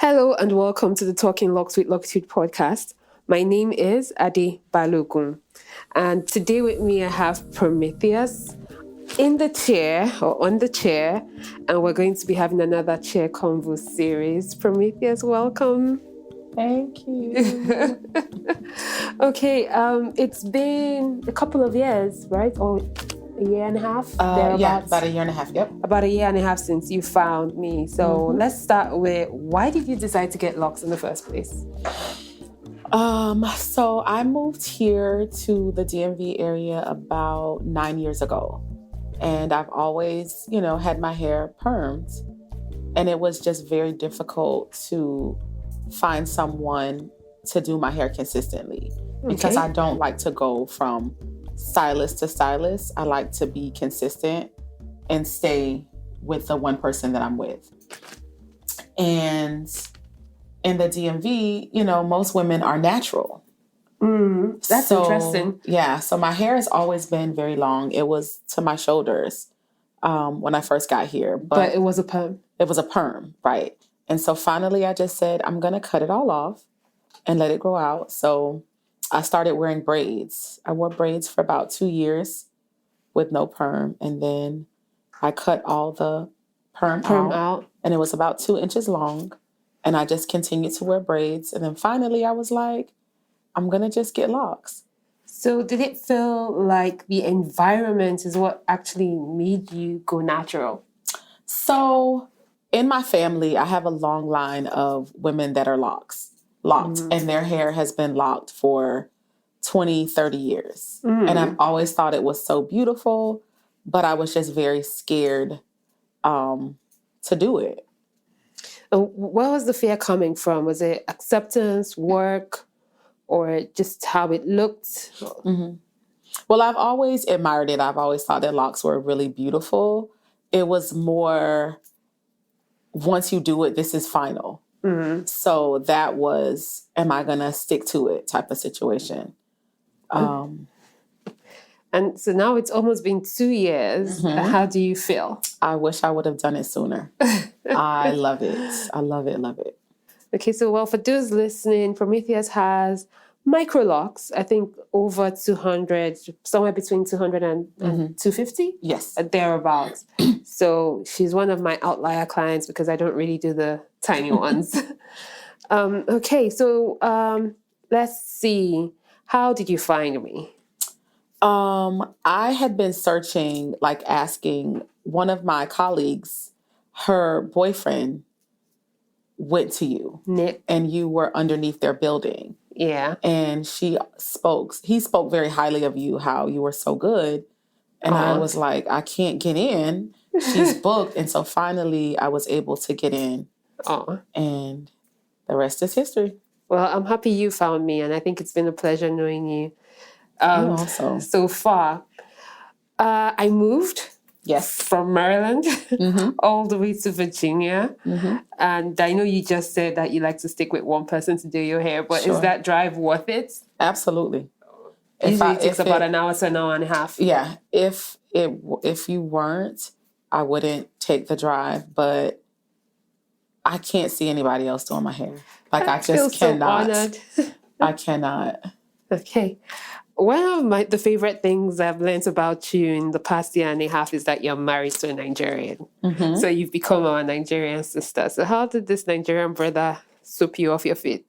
Hello and welcome to the Talking Locks with Locitude podcast. My name is Ade Balogun, and today with me I have Promithious in the chair or on the chair, and we're going to be having another chair Convos series. Promithious, welcome. Thank you. Okay, it's been a couple of years, right? Or a year and a half? Yeah, about a year and a half, yep. About a year and a half since you found me. So let's start with, why did you decide to get locks in the first place? So I moved here to the DMV area about 9 years ago. And I've always, had my hair permed. And it was just very difficult to find someone to do my hair consistently. Because I don't like to go from stylist to stylist. I like to be consistent and stay with the one person that I'm with. And in the DMV, most women are natural. That's interesting. Yeah. So my hair has always been very long. It was to my shoulders when I first got here. But it was a perm. It was a perm, right. And so finally I just said, I'm going to cut it all off and let it grow out. So I started wearing braids. I wore braids for about 2 years with no perm. And then I cut all the perm out. And it was about 2 inches long. And I just continued to wear braids. And then finally I was like, I'm going to just get locks. So did it feel like the environment is what actually made you go natural? So in my family, I have a long line of women that are locked. And their hair has been locked for 20, 30 years. And I've always thought it was so beautiful, but I was just very scared to do it. Where was the fear coming from? Was it acceptance, work, or just how it looked? Well, I've always admired it. I've always thought that locks were really beautiful. It was more, once you do it, this is final. So that was, am I going to stick to it type of situation. And so now it's almost been 2 years. How do you feel? I wish I would have done it sooner. I love it. I love it, love it. Okay, so for those listening, Promithious has microlocs, I think over 200, somewhere between 200 and 250? Yes. Thereabouts. So she's one of my outlier clients because I don't really do the tiny ones. Okay, so let's see. How did you find me? I had been searching, asking one of my colleagues, her boyfriend went to you. Nick. And you were underneath their building. Yeah. And he spoke very highly of you, how you were so good. And I was like, I can't get in. She's booked. And so finally I was able to get in. And the rest is history. Well, I'm happy you found me. And I think it's been a pleasure knowing you. You also. So far. I moved. Yes. From Maryland all the way to Virginia. And I know you just said that you like to stick with one person to do your hair, but is that drive worth it? Absolutely. Usually it takes about an hour to an hour and a half. Yeah. If you weren't, I wouldn't take the drive, but I can't see anybody else doing my hair. I just cannot. So honored. I cannot. Okay. One of the favorite things I've learned about you in the past year and a half is that you're married to a Nigerian. So you've become our Nigerian sister. So how did this Nigerian brother sweep you off your feet?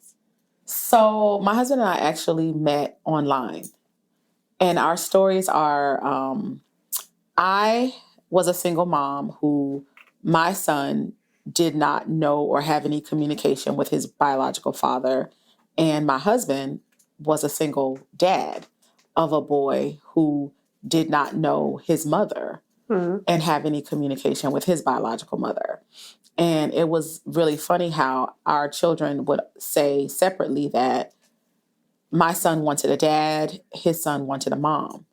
So my husband and I actually met online. And our stories are, I was a single mom who my son did not know or have any communication with his biological father. And my husband was a single dad of a boy who did not know his mother and have any communication with his biological mother. And it was really funny how our children would say separately that my son wanted a dad, his son wanted a mom.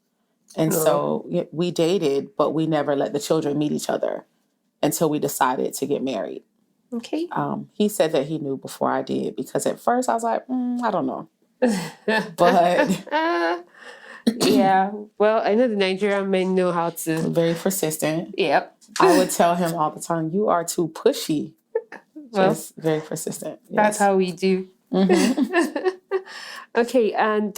And so we dated, but we never let the children meet each other until we decided to get married. Okay. He said that he knew before I did, because at first I was like, I don't know. But yeah, well, I know the Nigerian men know how to. Very persistent. Yep. I would tell him all the time, you are too pushy. Well, just very persistent. that's Yes. how we do. Okay, and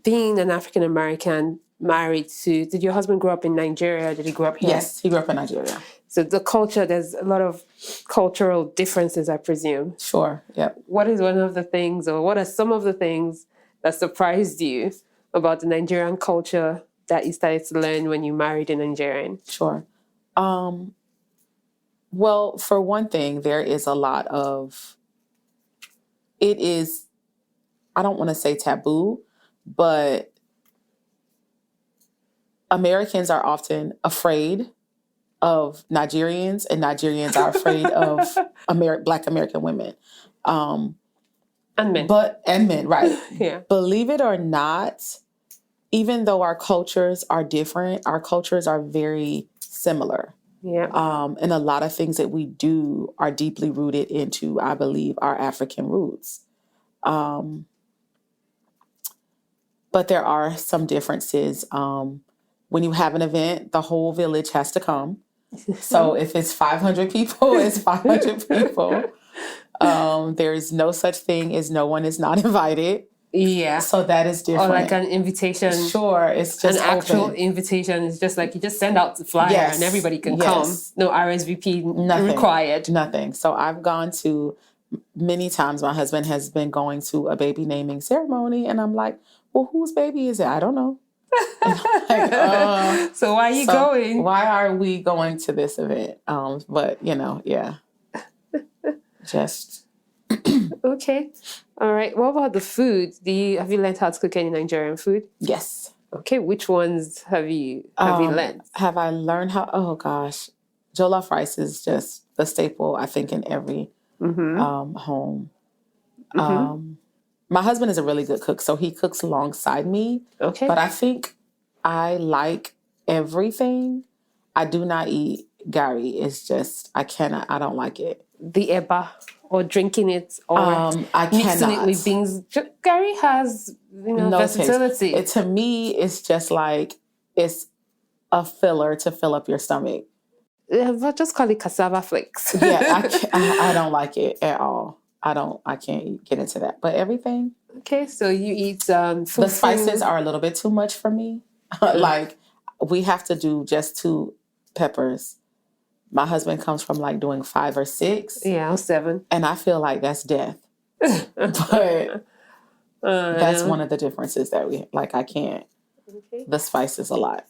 being an African American married to, did your husband grow up in Nigeria? Did he grow up here? Yes, he grew up in Nigeria. So the culture, there's a lot of cultural differences, I presume. Sure. Yep. What is one of the things, or what are some of the things that surprised you about the Nigerian culture that you started to learn when you married a Nigerian? Sure. Well, for one thing, there is a lot of, it is, I don't want to say taboo, but Americans are often afraid of Nigerians, and Nigerians are afraid of Black American women. And men. And men, right. Yeah. Believe it or not, even though our cultures are different, our cultures are very similar. Yeah. And a lot of things that we do are deeply rooted into, I believe, our African roots. But there are some differences. When you have an event, the whole village has to come. So if it's 500 people, it's 500 people. There's no such thing as no one is not invited. Yeah. So that is different. Or like an invitation. Sure. It's just an actual open. invitation. It's just like you just send out the flyer and everybody can come. No RSVP required. Nothing. So I've gone to, many times my husband has been going to a baby naming ceremony, and I'm like, well, whose baby is it? I don't know. Like, so why are you going? Why are we going to this event? But yeah. Just okay. All right. What about the food? Have you learned how to cook any Nigerian food? Yes. Okay. Which ones have you learned? Have I learned how? Oh gosh, jollof rice is just the staple, I think, in every home. My husband is a really good cook, so he cooks alongside me. Okay. But I think I like everything. I do not eat gari. It's just, I don't like it. The eba, or drinking it, or I mixing cannot. it with things. Gari has, no versatility. To me, it's just like, it's a filler to fill up your stomach. We'll just call it cassava flakes. Yeah, I don't like it at all. I can't get into that. But everything. Okay, so you eat food. The spices are a little bit too much for me. Like, we have to do just 2 peppers. My husband comes from like doing 5 or 6. Yeah, 7. And I feel like that's death. But that's one of the differences that I can't. Okay. The spice is a lot.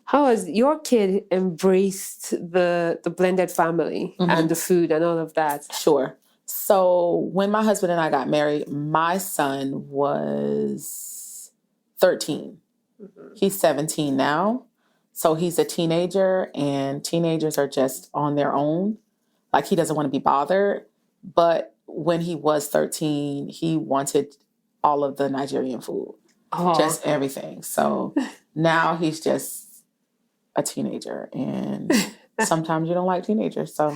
How has your kid embraced the blended family and the food and all of that? Sure. So when my husband and I got married, my son was 13. He's 17 now. So he's a teenager, and teenagers are just on their own. Like, he doesn't want to be bothered. But when he was 13, he wanted all of the Nigerian food, just everything. So now he's just a teenager, and sometimes you don't like teenagers. So,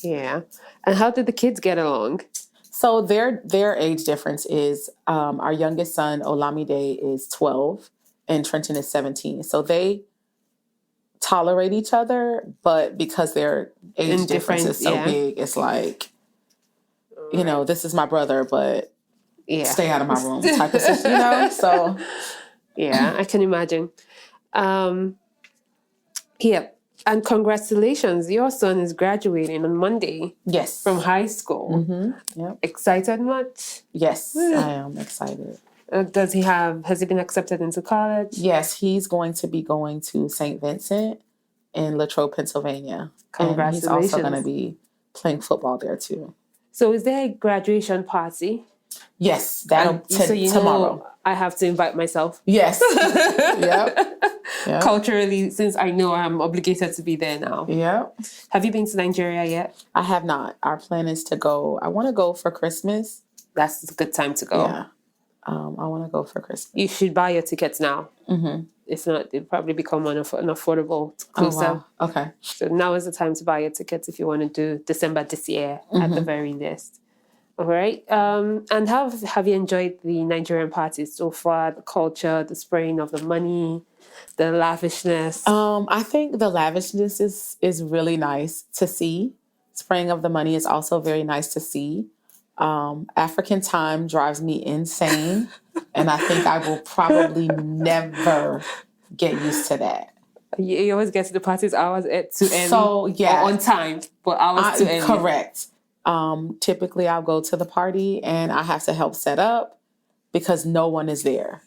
yeah. And how did the kids get along? So their age difference is, our youngest son, Olamide, is 12 and Trenton is 17. So they tolerate each other, but because their age difference is so big, it's like, this is my brother, but stay out of my room type of situation, So yeah, I can imagine. Yeah. And congratulations, your son is graduating on Monday. Yes. From high school. Yep. Excited much? Yes, I am excited. Has he been accepted into college? Yes, he's going to be going to St. Vincent in Latrobe, Pennsylvania. Congratulations. And he's also going to be playing football there too. So is there a graduation party? Yes, tomorrow. I have to invite myself. Yes. Yep. Culturally, since I know I'm obligated to be there now. Yep. Have you been to Nigeria yet? I have not. Our plan is to go. I want to go for Christmas. That's a good time to go. Yeah. I want to go for Christmas. You should buy your tickets now. If not, they'll probably become unaffordable closer. Oh, wow. Okay. So now is the time to buy your tickets if you want to do December this year at the very least. All right. And how have you enjoyed the Nigerian parties so far? The culture, the spraying of the money, the lavishness? I think the lavishness is really nice to see. Spraying of the money is also very nice to see. African time drives me insane, and I think I will probably never get used to that. You always get to the parties hours to end. So yeah, or on time, but hours to end. Correct. Typically, I'll go to the party and I have to help set up because no one is there.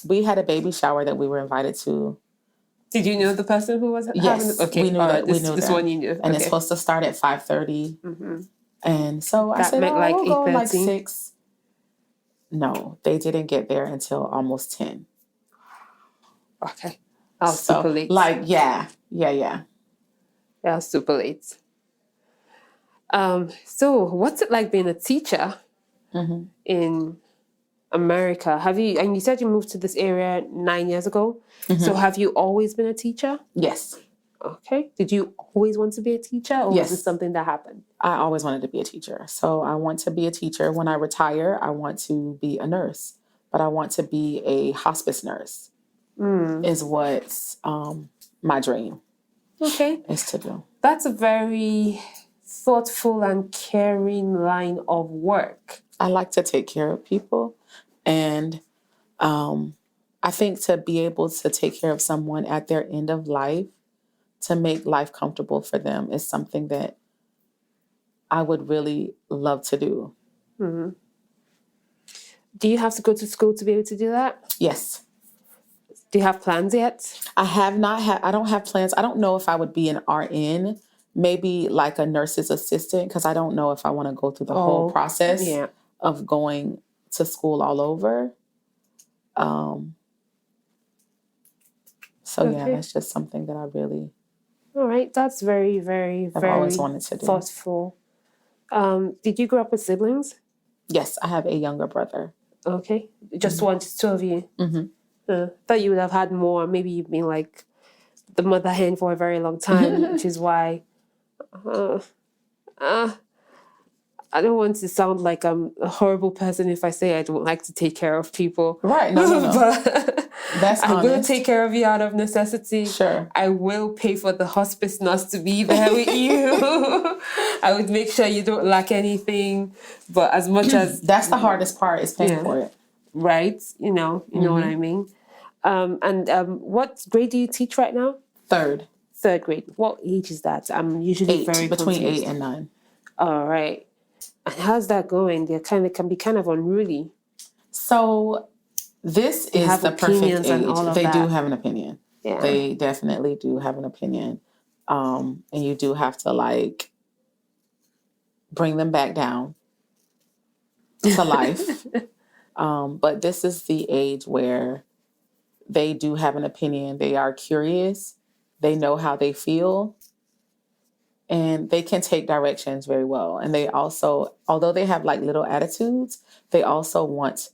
We had a baby shower that we were invited to. Did you know the person who was having? Yes, Okay, we knew that. We knew this them. one you knew, and it's supposed to start at 5:30. Mm-hmm. And so I said, meant like we'll go like 8:30? 6. No, they didn't get there until almost 10. Okay, I was super late. Like, yeah. Yeah, I was super late. So what's it like being a teacher in America? And you said you moved to this area 9 years ago. So have you always been a teacher? Yes. Okay. Did you always want to be a teacher, or Yes. was this something that happened? I always wanted to be a teacher. So I want to be a teacher. When I retire, I want to be a nurse, but I want to be a hospice nurse is what's my dream. Okay. Is to do. That's a very thoughtful and caring line of work. I like to take care of people. And I think to be able to take care of someone at their end of life, to make life comfortable for them, is something that I would really love to do. Mm-hmm. Do you have to go to school to be able to do that? Yes. Do you have plans yet? I have not had, I don't have plans. I don't know if I would be an RN, maybe like a nurse's assistant, because I don't know if I want to go through the whole process of going to school all over. So yeah, that's just something that I really... All right. That's very, very, I've very always wanted to do. Thoughtful. Did you grow up with siblings? Yes, I have a younger brother. Okay. Just one, just two of you? Mm-hmm. Thought you would have had more. Maybe you've been like the mother hen for a very long time, which is why I don't want to sound like I'm a horrible person if I say I don't like to take care of people. Right. No. But that's honest. I will take care of you out of necessity. Sure. I will pay for the hospice nurse to be there with you. I would make sure you don't lack anything. But as much as... That's the hardest part, is paying for it. Right. You know what I mean? What grade do you teach right now? Third grade. What age is that? I'm usually between confused. 8 and 9. All right. And how's that going? They can be kind of unruly. So this is the perfect age. And all of they that. do have an opinion. Yeah. They definitely do have an opinion. And you do have to like bring them back down to life. But this is the age where they do have an opinion. They are curious. They know how they feel. And they can take directions very well. And they also, although they have like little attitudes, they also want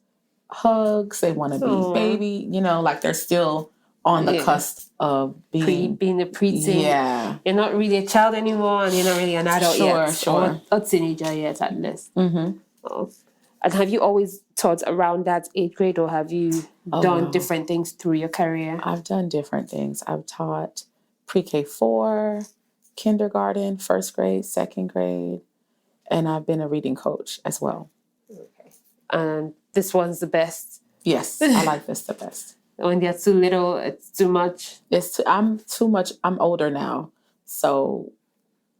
hugs. They want to be baby, like they're still on the cusp of being a preteen. Yeah. You're not really a child anymore, and you're not really an adult yet. Sure. Or a teenager yet, at least. Mm-hmm. Oh. And have you always taught around that 8th grade, or have you done different things through your career? I've done different things. I've taught pre-K 4, kindergarten, 1st grade, 2nd grade, and I've been a reading coach as well. Okay. And this one's the best? Yes, I like this the best. When they're too little, it's too much? I'm too much. I'm older now. So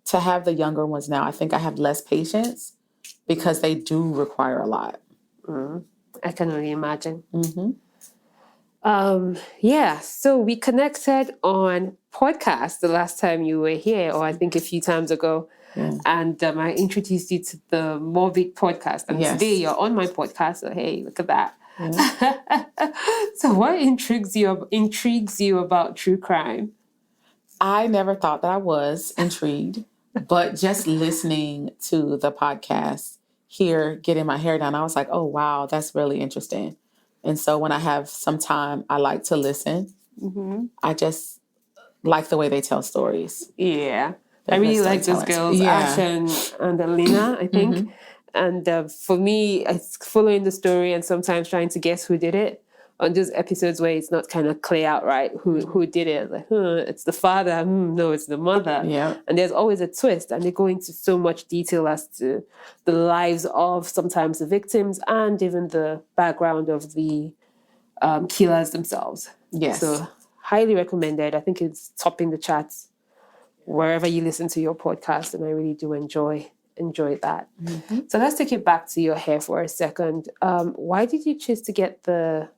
to have the younger ones now, I think I have less patience because they do require a lot. I can only imagine. Mm-hmm. So we connected on podcast the last time you were here, or I think a few times ago. Yeah. And I introduced you to the Morbid podcast. And today you're on my podcast. So, hey, look at that. Yeah. So what intrigues you about true crime? I never thought that I was intrigued, but just listening to the podcast here, getting my hair done, I was like, oh, wow, that's really interesting. And so when I have some time, I like to listen. Mm-hmm. I just like the way they tell stories. Yeah. I really like those girls, Ash and Alina, I think. Mm-hmm. And for me, it's following the story and sometimes trying to guess who did it. on those episodes where it's not kind of clear out right who did it. Like, it's the father. No, it's the mother. Yeah. And there's always a twist, and they go into so much detail as to the lives of sometimes the victims and even the background of the killers themselves. Yes. So highly recommended. I think it's topping the charts wherever you listen to your podcast, and I really do enjoy that. Mm-hmm. So let's take it back to your hair for a second. Why did you choose to get the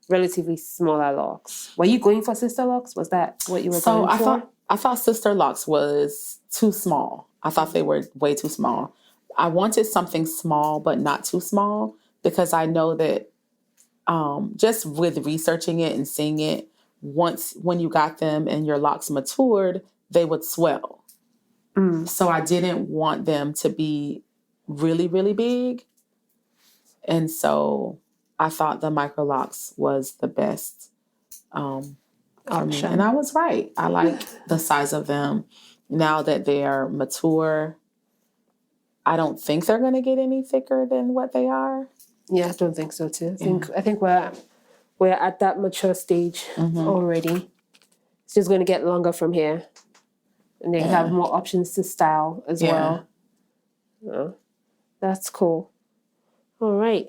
relatively smaller locks? Were you going for sister locks? Was that what you were going for? I thought sister locks was too small. I thought they were way too small. I wanted something small but not too small, because I know that just with researching it and seeing it, when you got them and your locks matured, they would swell. So I didn't want them to be really, really big. And so I thought the microlocs was the best for me. And I was right. I like the size of them. Now that they are mature, I don't think they're going to get any thicker than what they are. Yeah, I don't think so too. I think we're at that mature stage already. It's just going to get longer from here. And they have more options to style as well. That's cool. All right.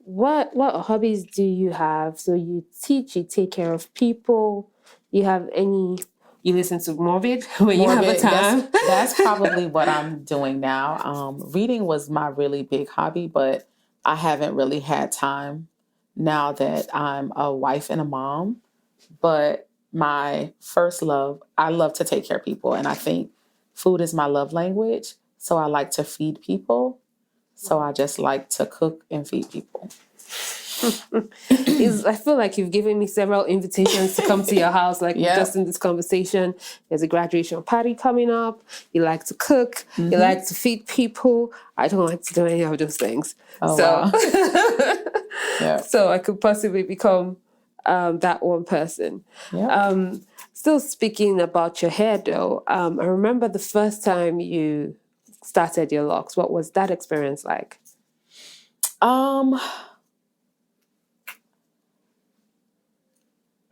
What hobbies do you have? So you teach, you take care of people. You have any? You listen to Morbid when you have a time. That's probably what I'm doing now. Reading was my really big hobby, but I haven't really had time now that I'm a wife and a mom. But my first love, I love to take care of people. And I think food is my love language. So I like to feed people. So I just like to cook and feed people. I feel like you've given me several invitations to come to your house, like just in this conversation. There's a graduation party coming up. You like to cook. You like to feed people. I don't like to do any of those things. Wow. So I could possibly become that one person. Still speaking about your hair though, I remember the first time you started your locks. What was that experience like?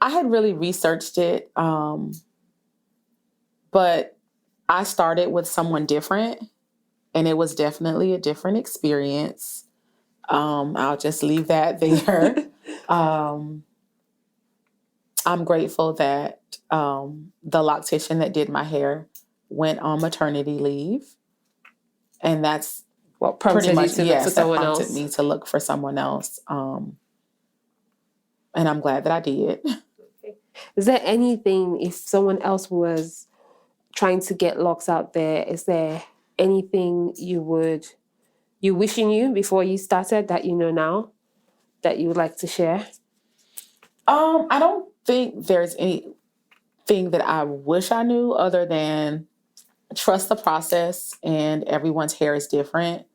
I had really researched it, but I started with someone different, and it was definitely a different experience. I'll just leave that there. I'm grateful that the loctician that did my hair went on maternity leave. And that's what prompted you to look for someone else. Prompted me to look for someone else. And I'm glad that I did. Okay. Is there anything, if someone else was trying to get locks out there, is there anything you wish you knew before you started that you know now that you would like to share? I don't think there's anything that I wish I knew other than trust the process, and everyone's hair is different.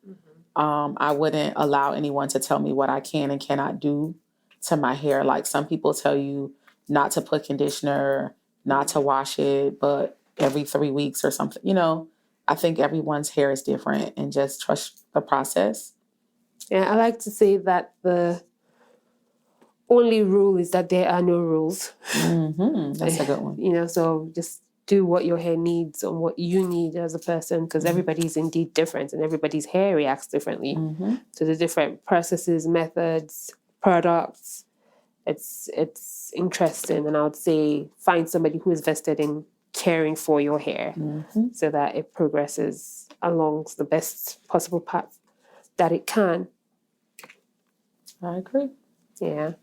I wouldn't allow anyone to tell me what I can and cannot do to my hair. Like some people tell you not to put conditioner, not to wash it, but every 3 weeks or something. I think everyone's hair is different, and just trust the process. Yeah, I like to say that the only rule is that there are no rules. That's a good one. So just do what your hair needs and what you need as a person, because everybody's indeed different and everybody's hair reacts differently to the different processes, methods, products. It's interesting, and I would say find somebody who is vested in caring for your hair so that it progresses along the best possible path that it can. I agree. Yeah.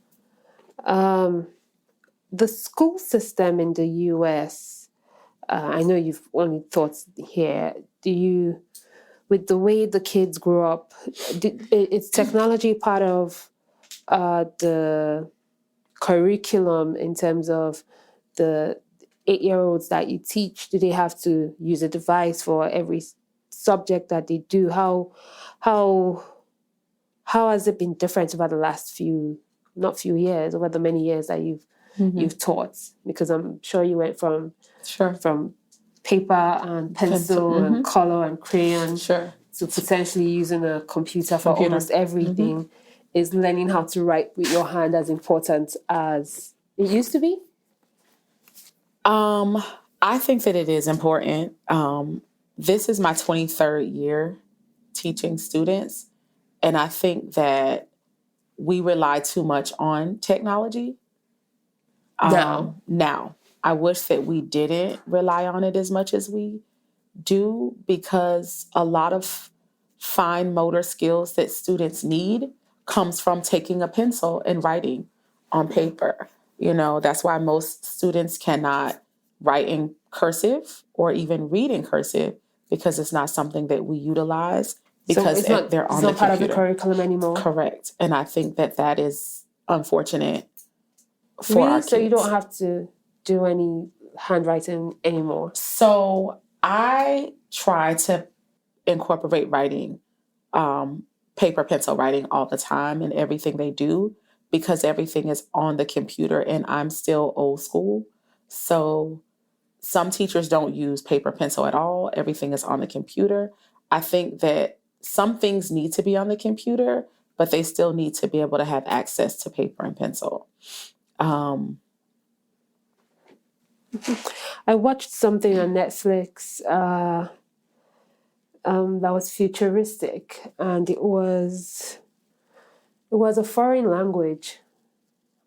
The school system in the US, I know you've only thoughts here. With the way the kids grow up, is technology part of the curriculum in terms of the 8-year-olds that you teach? Do they have to use a device for every subject that they do? How has it been different over the last over the many years that you've taught? Because I'm sure you went from paper and pencil and color and crayon to potentially using a computer for almost everything. is learning how to write with your hand as important as it used to be? I think that it is important. This is my 23rd year teaching students, and I think that we rely too much on technology. Now, I wish that we didn't rely on it as much as we do, because a lot of fine motor skills that students need comes from taking a pencil and writing on paper. That's why most students cannot write in cursive or even read in cursive, because it's not something that we utilize, So because it's not, they're on it's the not part of the computer. curriculum anymore. Correct. And I think that is unfortunate for Really? our So you don't kids. have to do any handwriting anymore? So I try to incorporate writing, paper pencil writing all the time in everything they do, because everything is on the computer and I'm still old school. So some teachers don't use paper pencil at all. Everything is on the computer. I think that some things need to be on the computer, but they still need to be able to have access to paper and pencil. I watched something on Netflix that was futuristic, and it was a foreign language.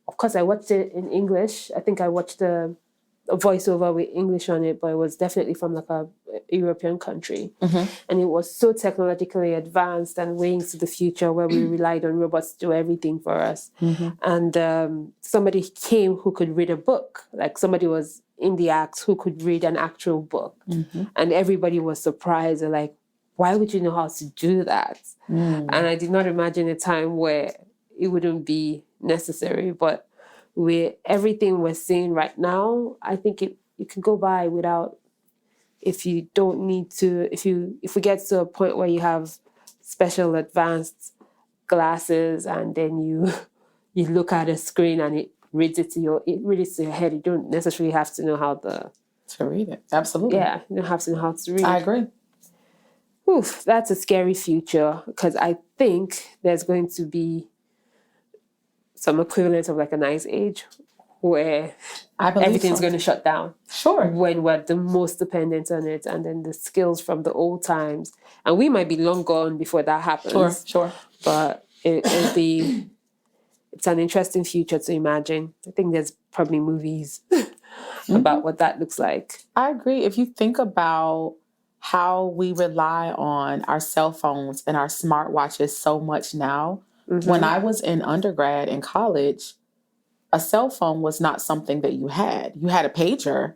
Of course, I watched it in English. I think I watched a voiceover with English on it, but it was definitely from like a European country. And it was so technologically advanced and way into the future, where we relied on robots to do everything for us. And somebody came who could read a book. Like, somebody was in the act who could read an actual book. And everybody was surprised. They're like, why would you know how to do that? And I did not imagine a time where it wouldn't be necessary. But with everything we're seeing right now, I think it can go by without, if you don't need to, if we get to a point where you have special advanced glasses and then you look at a screen and it reads it to your head, you don't necessarily have to know how to read it. Absolutely. Yeah, you don't have to know how to read. I agree. Oof, that's a scary future, because I think there's going to be some equivalent of like an ice age where everything's going to shut down. Sure. When we're the most dependent on it, and then the skills from the old times. And we might be long gone before that happens. Sure. But it'll be, it's an interesting future to imagine. I think there's probably movies about what that looks like. I agree. If you think about how we rely on our cell phones and our smartwatches so much now, when I was in undergrad and college, a cell phone was not something that you had. You had a pager,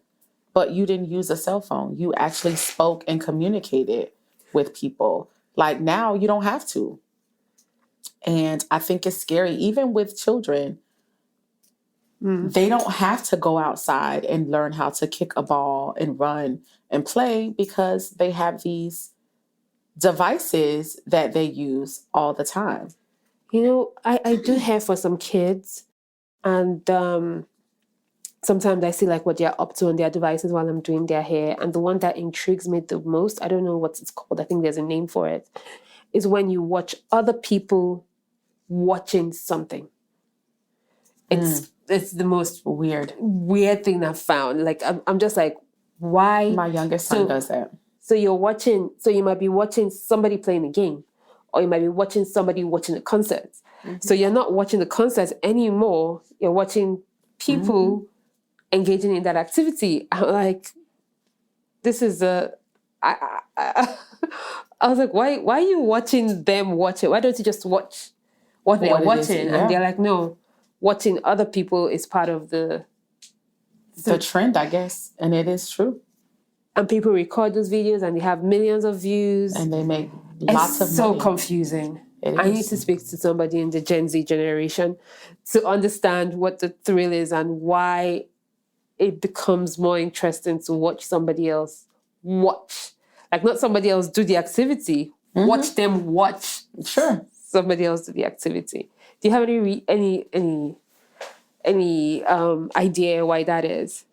but you didn't use a cell phone. You actually spoke and communicated with people. Like, now you don't have to. And I think it's scary, even with children. They don't have to go outside and learn how to kick a ball and run and play, because they have these devices that they use all the time. I do hear for some kids, and sometimes I see like what they're up to on their devices while I'm doing their hair. And the one that intrigues me the most, I don't know what it's called, I think there's a name for it, is when you watch other people watching something. It's the most weird thing I've found. Like, I'm just like, why? My youngest son does that. So you might be watching somebody playing a game, or you might be watching somebody watching a concert. So you're not watching the concert anymore. You're watching people engaging in that activity. I'm like, this is I was like, why are you watching them watch it? Why don't you just watch what they're watching? And they're like, no, watching other people is part of the trend, I guess. And it is true. And people record those videos and they have millions of views. And they make lots of money. It's so confusing. I need to speak to somebody in the Gen Z generation to understand what the thrill is and why it becomes more interesting to watch somebody else watch. Like, not somebody else do the activity. Watch them watch. Sure. Somebody else do the activity. Do you have any idea why that is?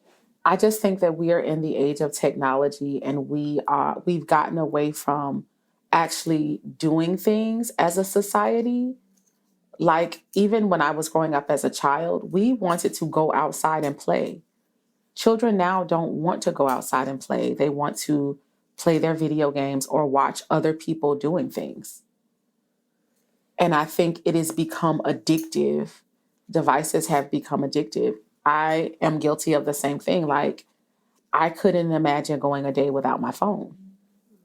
I just think that we are in the age of technology, and we've gotten away from actually doing things as a society. like even when I was growing up as a child, we wanted to go outside and play. Children now don't want to go outside and play. They want to play their video games or watch other people doing things. And I think it has become addictive. Devices have become addictive. I am guilty of the same thing. Like, I couldn't imagine going a day without my phone.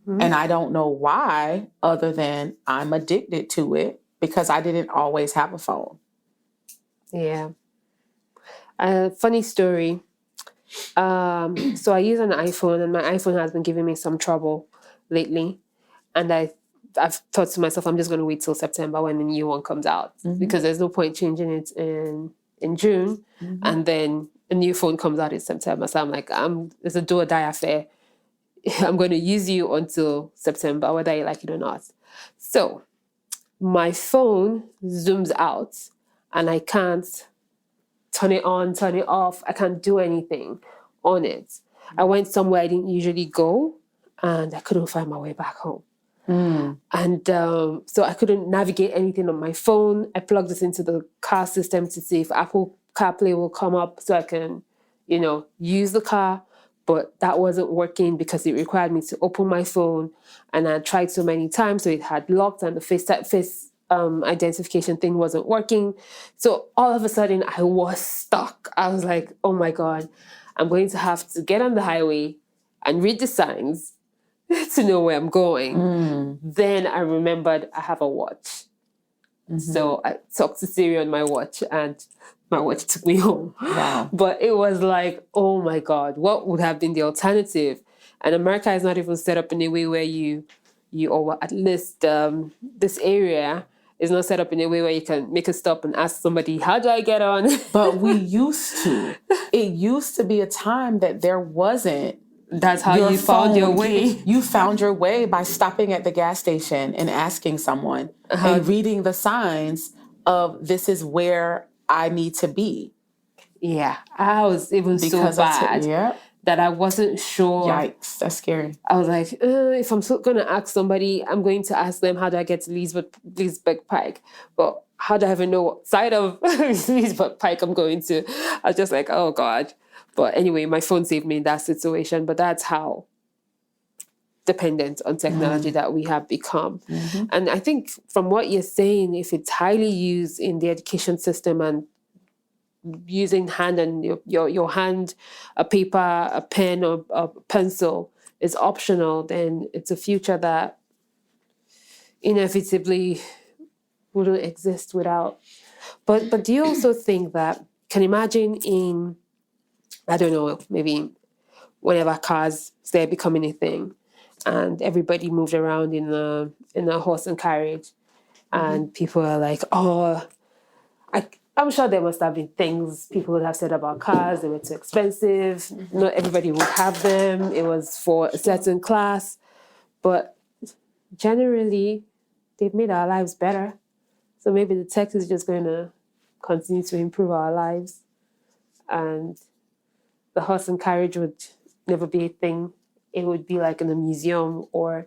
And I don't know why, other than I'm addicted to it because I didn't always have a phone. Yeah. Funny story. So I use an iPhone, and my iPhone has been giving me some trouble lately. And I've thought to myself, I'm just going to wait till September when the new one comes out, because there's no point changing it in June, and then a new phone comes out in September. So I'm like, it's a do or die affair. I'm going to use you until September, whether you like it or not. So my phone zooms out, and I can't turn it on, turn it off. I can't do anything on it. I went somewhere I didn't usually go, and I couldn't find my way back home. And so I couldn't navigate anything on my phone. I plugged it into the car system to see if Apple CarPlay will come up so I can, use the car. But that wasn't working because it required me to open my phone. And I tried so many times, so it had locked, and the face identification thing wasn't working. So all of a sudden, I was stuck. I was like, oh my God, I'm going to have to get on the highway and read the signs to know where I'm going. Then I remembered I have a watch. So I talked to Siri on my watch, and my watch took me home. Wow. But it was like, oh my God, what would have been the alternative? And America is not even set up in a way where you or at least this area is not set up in a way where you can make a stop and ask somebody, how do I get on? But we used to. It used to be a time that there wasn't. That's how you found your way. You found your way by stopping at the gas station and asking someone and reading the signs of this is where I need to be. Yeah, I was even so bad that I wasn't sure. Yikes, that's scary. I was like, if I'm going to ask somebody, I'm going to ask them, how do I get to Leesburg Pike? But how do I even know what side of Leesburg Pike I'm going to? I was just like, oh God. But anyway, my phone saved me in that situation. But that's how dependent on technology that we have become. And I think from what you're saying, if it's highly used in the education system and using hand and your hand, a paper, a pen, or a pencil is optional, then it's a future that inevitably wouldn't exist without. But do you also think that, can imagine in, I don't know, maybe whenever cars started becoming a thing and everybody moved around in a horse and carriage, and people are like, oh, I'm sure there must have been things people would have said about cars. They were too expensive. Not everybody would have them. It was for a certain class. But generally, they've made our lives better. So maybe the tech is just going to continue to improve our lives. And the horse and carriage would never be a thing. It would be like in a museum, or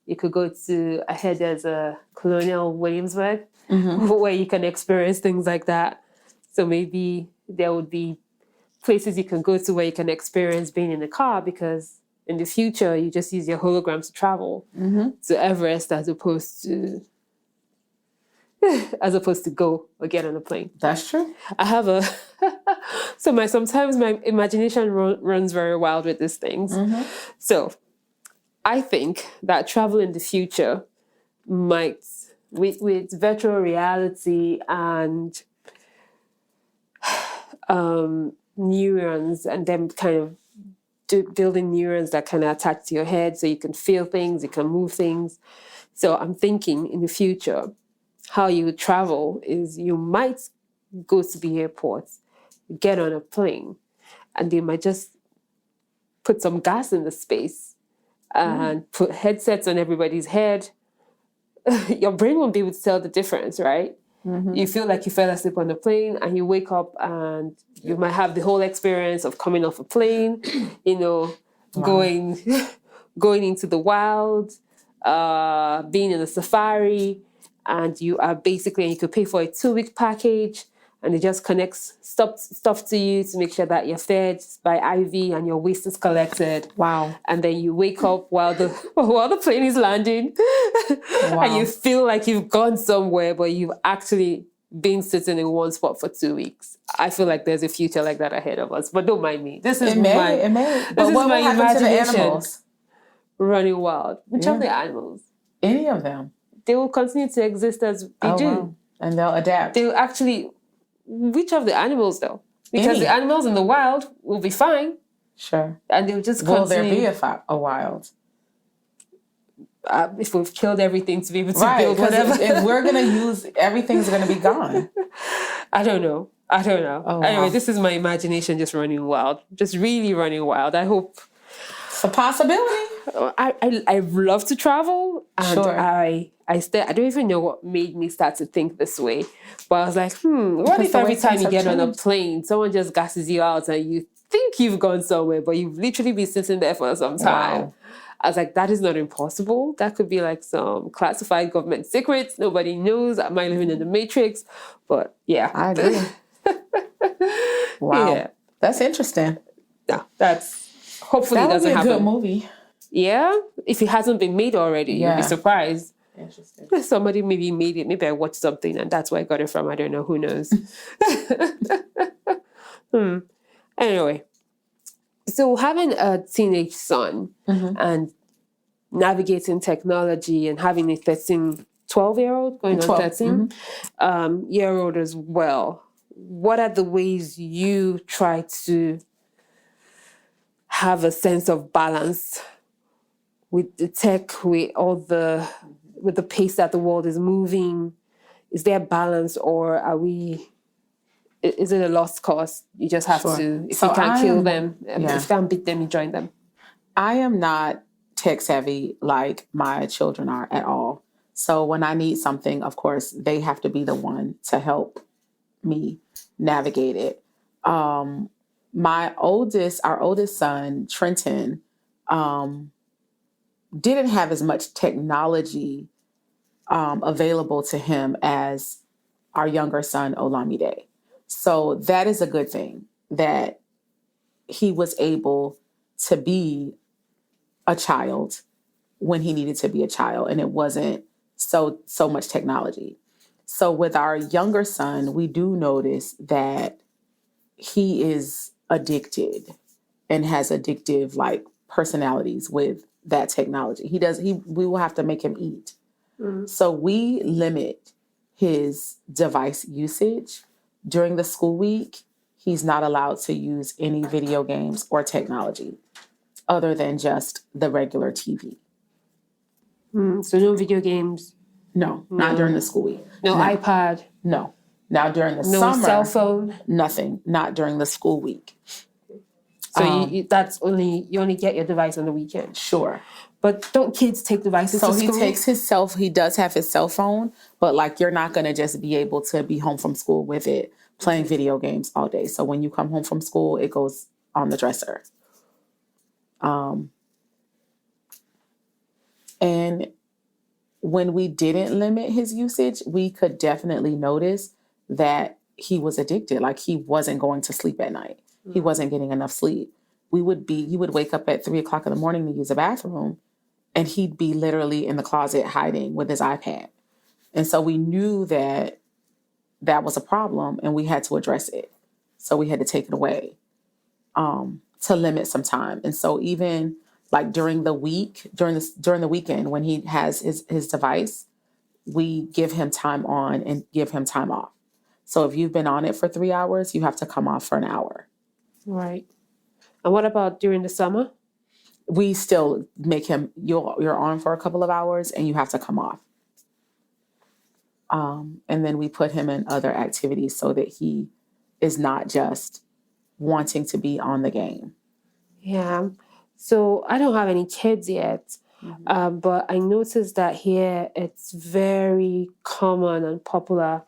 you could go to, I heard there's a Colonial Williamsburg, where you can experience things like that. So maybe there would be places you can go to where you can experience being in a car, because in the future, you just use your holograms to travel to Everest as opposed to go or get on a plane. That's true. I have a... sometimes my imagination runs very wild with these things. So I think that travel in the future might, with virtual reality and neurons, and them kind of building neurons that kind of attach to your head so you can feel things, you can move things. So I'm thinking in the future, how you would travel is you might go to the airport, get on a plane, and they might just put some gas in the space and put headsets on everybody's head. Your brain won't be able to tell the difference, right? You feel like you fell asleep on the plane, and you wake up and you might have the whole experience of coming off a plane, going into the wild, being in a safari, and you could pay for a 2-week package, and it just connects stuff to you to make sure that you're fed by IV and your waste is collected. Wow. And then you wake up while the plane is landing. Wow. And you feel like you've gone somewhere, but you've actually been sitting in one spot for 2 weeks. I feel like there's a future like that ahead of us. But don't mind me. This is It may. But what will happen to the animals? Running wild. Which of the animals? Any of them. They will continue to exist as they do. Wow. And they'll adapt. They will actually... Which of the animals, though? Because the animals in the wild will be fine. Sure. And they'll just continue. Will there be a wild? If we've killed everything to be able to build whatever. If we're going to use... Everything's going to be gone. I don't know. Oh, anyway, this is my imagination just running wild. Just really running wild. I hope... It's a possibility. I love to travel, and sure. I don't even know what made me start to think this way, but I was like, what if every time you get on a plane, someone just gasses you out and you think you've gone somewhere, but you've literally been sitting there for some time. Wow. I was like, that is not impossible. That could be like some classified government secrets. Nobody knows. Am I living in the Matrix? But yeah. I agree. Wow. Yeah. That's interesting. Yeah, hopefully it doesn't happen. That would be a good movie. Yeah? If it hasn't been made already, you'll be surprised. Interesting. Somebody maybe made it. Maybe I watched something and that's where I got it from. I don't know. Who knows? Anyway. So having a teenage son and navigating technology and having a 12-year-old going on 13 year-old as well, what are the ways you try to have a sense of balance with the tech, with the pace that the world is moving? Is there a balance, or is it a lost cause? You just have to, if you can't kill them, if you can't beat them, you join them. I am not tech savvy like my children are at all. So when I need something, of course, they have to be the one to help me navigate it. Our oldest son, Trenton, didn't have as much technology available to him as our younger son, Olamide. So that is a good thing, that he was able to be a child when he needed to be a child, and it wasn't so much technology. So with our younger son, we do notice that he is addicted and has addictive personalities with that technology. We will have to make him eat. Mm-hmm. So we limit his device usage. During the school week, he's not allowed to use any video games or technology other than just the regular TV. So no video games? No, not during the school week. No iPad? No. Now during the summer, no cell phone? Nothing. Not during the school week. So you only get your device on the weekend? Sure. But don't kids take devices to school? So he does have his cell phone, but you're not going to just be able to be home from school with it playing video games all day. So when you come home from school, it goes on the dresser. And when we didn't limit his usage, we could definitely notice that he was addicted. He wasn't going to sleep at night. He wasn't getting enough sleep. He would wake up at 3:00 in the morning to use the bathroom, and he'd be literally in the closet hiding with his iPad. And so we knew that was a problem, and we had to address it. So we had to take it away to limit some time. And so even during the week, during the weekend, when he has his device, we give him time on and give him time off. So if you've been on it for 3 hours, you have to come off for an hour. Right. And what about during the summer? We still make him, you're on for a couple of hours and you have to come off. And then we put him in other activities so that he is not just wanting to be on the game. Yeah. So I don't have any kids yet, but I noticed that here it's very common and popular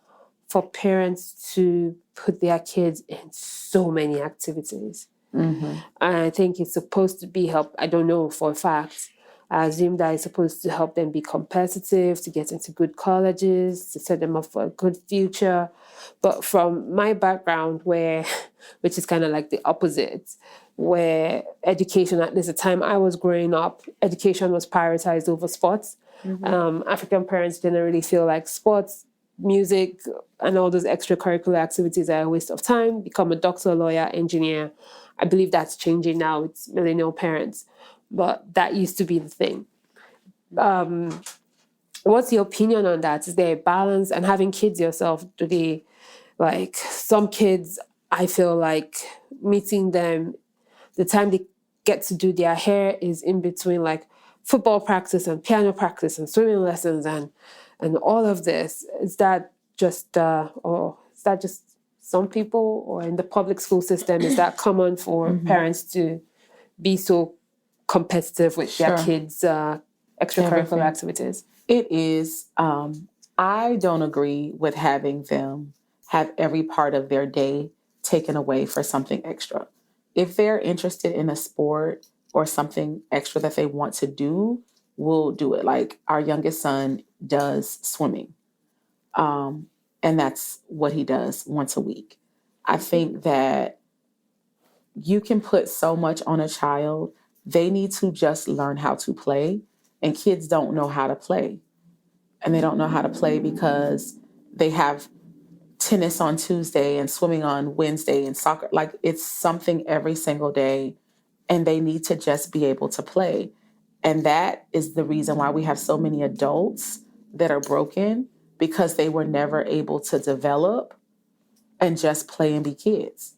for parents to put their kids in so many activities. Mm-hmm. And I think it's supposed to be help. I don't know for a fact. I assume that it's supposed to help them be competitive, to get into good colleges, to set them up for a good future. But from my background, which is kind of like the opposite, where education, at least the time I was growing up, education was prioritized over sports. African parents didn't really feel like sports, music, and all those extracurricular activities are a waste of time. Become a doctor, lawyer, engineer. I believe that's changing now. It's millennial parents. But that used to be the thing. What's your opinion on that? Is there a balance? And having kids yourself, do they, like, some kids, I feel like meeting them, the time they get to do their hair is in between like football practice and piano practice and swimming lessons and all of this. Is that just some people, or in the public school system, is that common for parents to be so competitive with their kids' extracurricular activities? It is. I don't agree with having them have every part of their day taken away for something extra. If they're interested in a sport or something extra that they want to do, we'll do it. Like our youngest son does swimming. And that's what he does once a week. I think that you can put so much on a child. They need to just learn how to play. And kids don't know how to play. And they don't know how to play because they have tennis on Tuesday and swimming on Wednesday and soccer. Like, it's something every single day. And they need to just be able to play. And that is the reason why we have so many adults that are broken, because they were never able to develop and just play and be kids.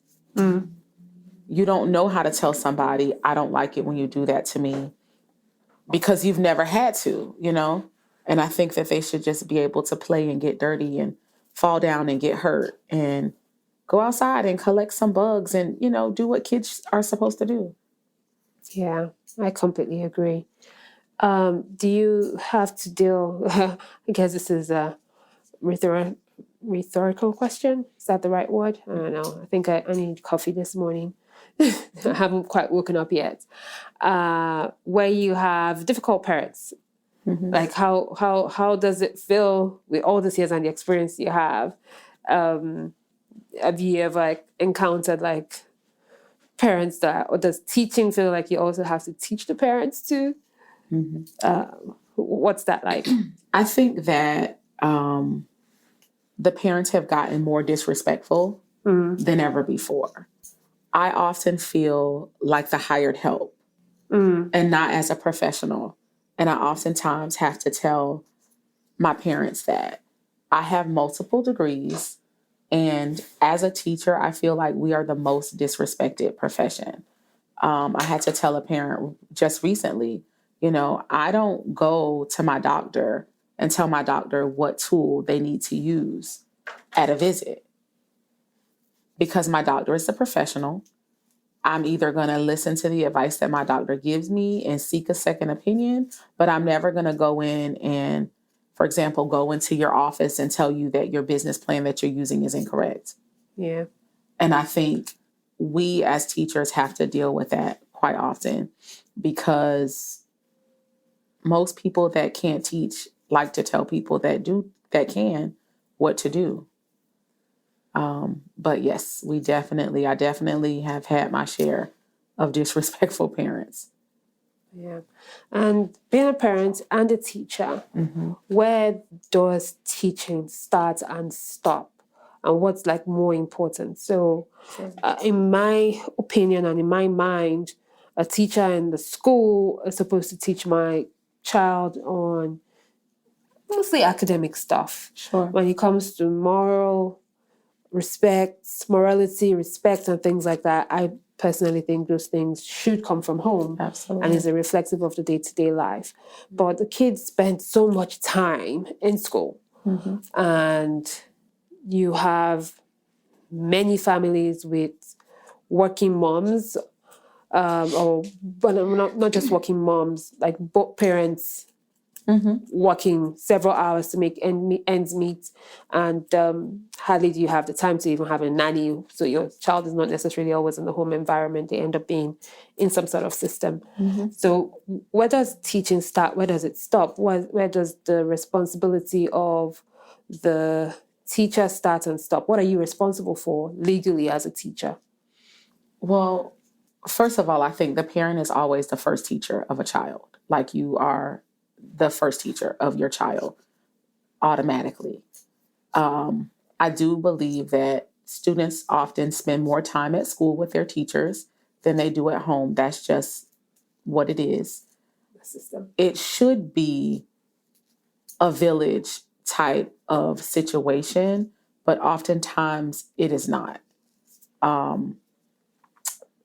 You don't know how to tell somebody, I don't like it when you do that to me, because you've never had to, you know? And I think that they should just be able to play and get dirty and fall down and get hurt and go outside and collect some bugs and, you know, do what kids are supposed to do. Yeah, I completely agree. Do you have to deal, I guess this is a rhetorical question. Is that the right word? I don't know. I think I need coffee this morning. I haven't quite woken up yet. Where you have difficult parents. Like how does it feel with all these years and the experience you have? Have you ever encountered like parents that, or does teaching feel like you also have to teach the parents too? What's that like? I think that the parents have gotten more disrespectful than ever before. I often feel like the hired help and not as a professional. And I oftentimes have to tell my parents that I have multiple degrees. And as a teacher, I feel like we are the most disrespected profession. I had to tell a parent just recently, you know, I don't go to my doctor and tell my doctor what tool they need to use at a visit, because my doctor is a professional. I'm either going to listen to the advice that my doctor gives me and seek a second opinion, but I'm never going to go in and, for example, go into your office and tell you that your business plan that you're using is incorrect. Yeah. And I think we as teachers have to deal with that quite often, because most people that can't teach like to tell people that can what to do. But yes, I definitely have had my share of disrespectful parents. Yeah. And being a parent and a teacher, where does teaching start and stop? And what's like more important? So in my opinion and in my mind, a teacher in the school is supposed to teach my child on mostly academic stuff. Sure. When it comes to morality, respect, and things like that, I personally think those things should come from home. Absolutely. And is a reflective of the day-to-day life. But the kids spend so much time in school. And you have many families with working moms, or but not just working moms, like both parents working several hours to make ends meet, and hardly do you have the time to even have a nanny. So your child is not necessarily always in the home environment. They end up being in some sort of system. So where does teaching start? Where does it stop? Where does the responsibility of the teacher start and stop? What are you responsible for legally as a teacher? Well, first of all, I think the parent is always the first teacher of a child. Like, you are the first teacher of your child automatically. I do believe that students often spend more time at school with their teachers than they do at home. That's just what it is. The system. It should be a village type of situation, but oftentimes it is not.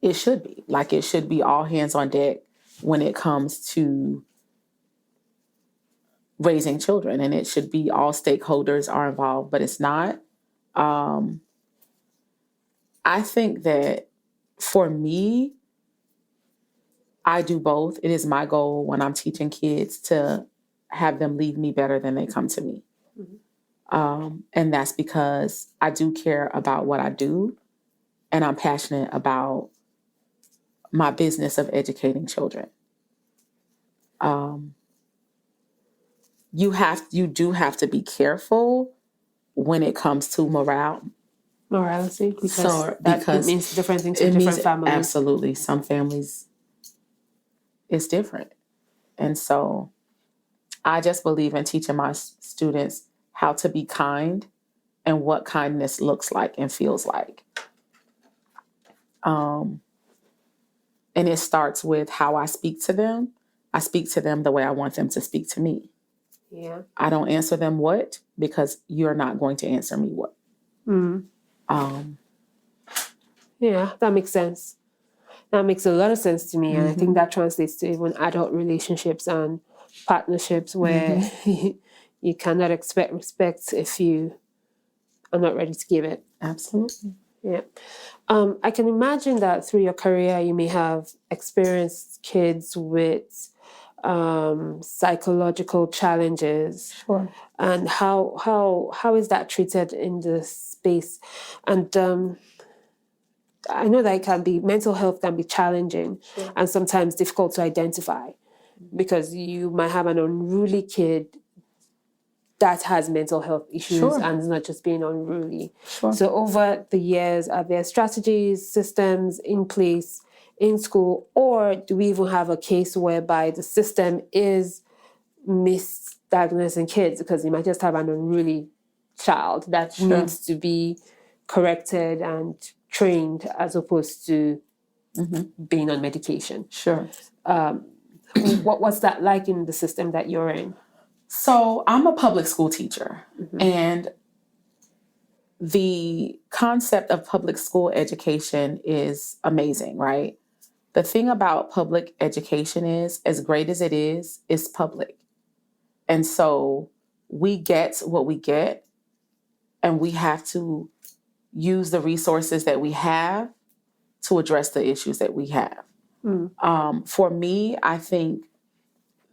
It should be. Like, it should be all hands on deck when it comes to raising children, and it should be all stakeholders are involved, but it's not. I think that for me, I do both. It is my goal when I'm teaching kids to have them leave me better than they come to me. And that's because I do care about what I do, and I'm passionate about my business of educating children. You do have to be careful when it comes to Morality, because because it means different things to different families. Absolutely. Some families, it's different. And so I just believe in teaching my students how to be kind and what kindness looks like and feels like. And it starts with how I speak to them. I speak to them the way I want them to speak to me. Yeah. I don't answer them what, because you're not going to answer me what. Yeah, that makes sense. That makes a lot of sense to me. And I think that translates to even adult relationships and partnerships where you cannot expect respect if you are not ready to give it. Absolutely. Yeah. I can imagine that through your career, you may have experienced kids with psychological challenges. Sure. And how is that treated in the space? And I know that mental health can be challenging and sometimes difficult to identify, because you might have an unruly kid that has mental health issues and is not just being unruly. So over the years, are there strategies, systems in place in school, or do we even have a case whereby the system is misdiagnosing kids because you might just have an unruly child that needs to be corrected and trained as opposed to being on medication? What's that like in the system that you're in? So I'm a public school teacher, and the concept of public school education is amazing, right? The thing about public education is, as great as it is, it's public. And so we get what we get, and we have to use the resources that we have to address the issues that we have. For me, I think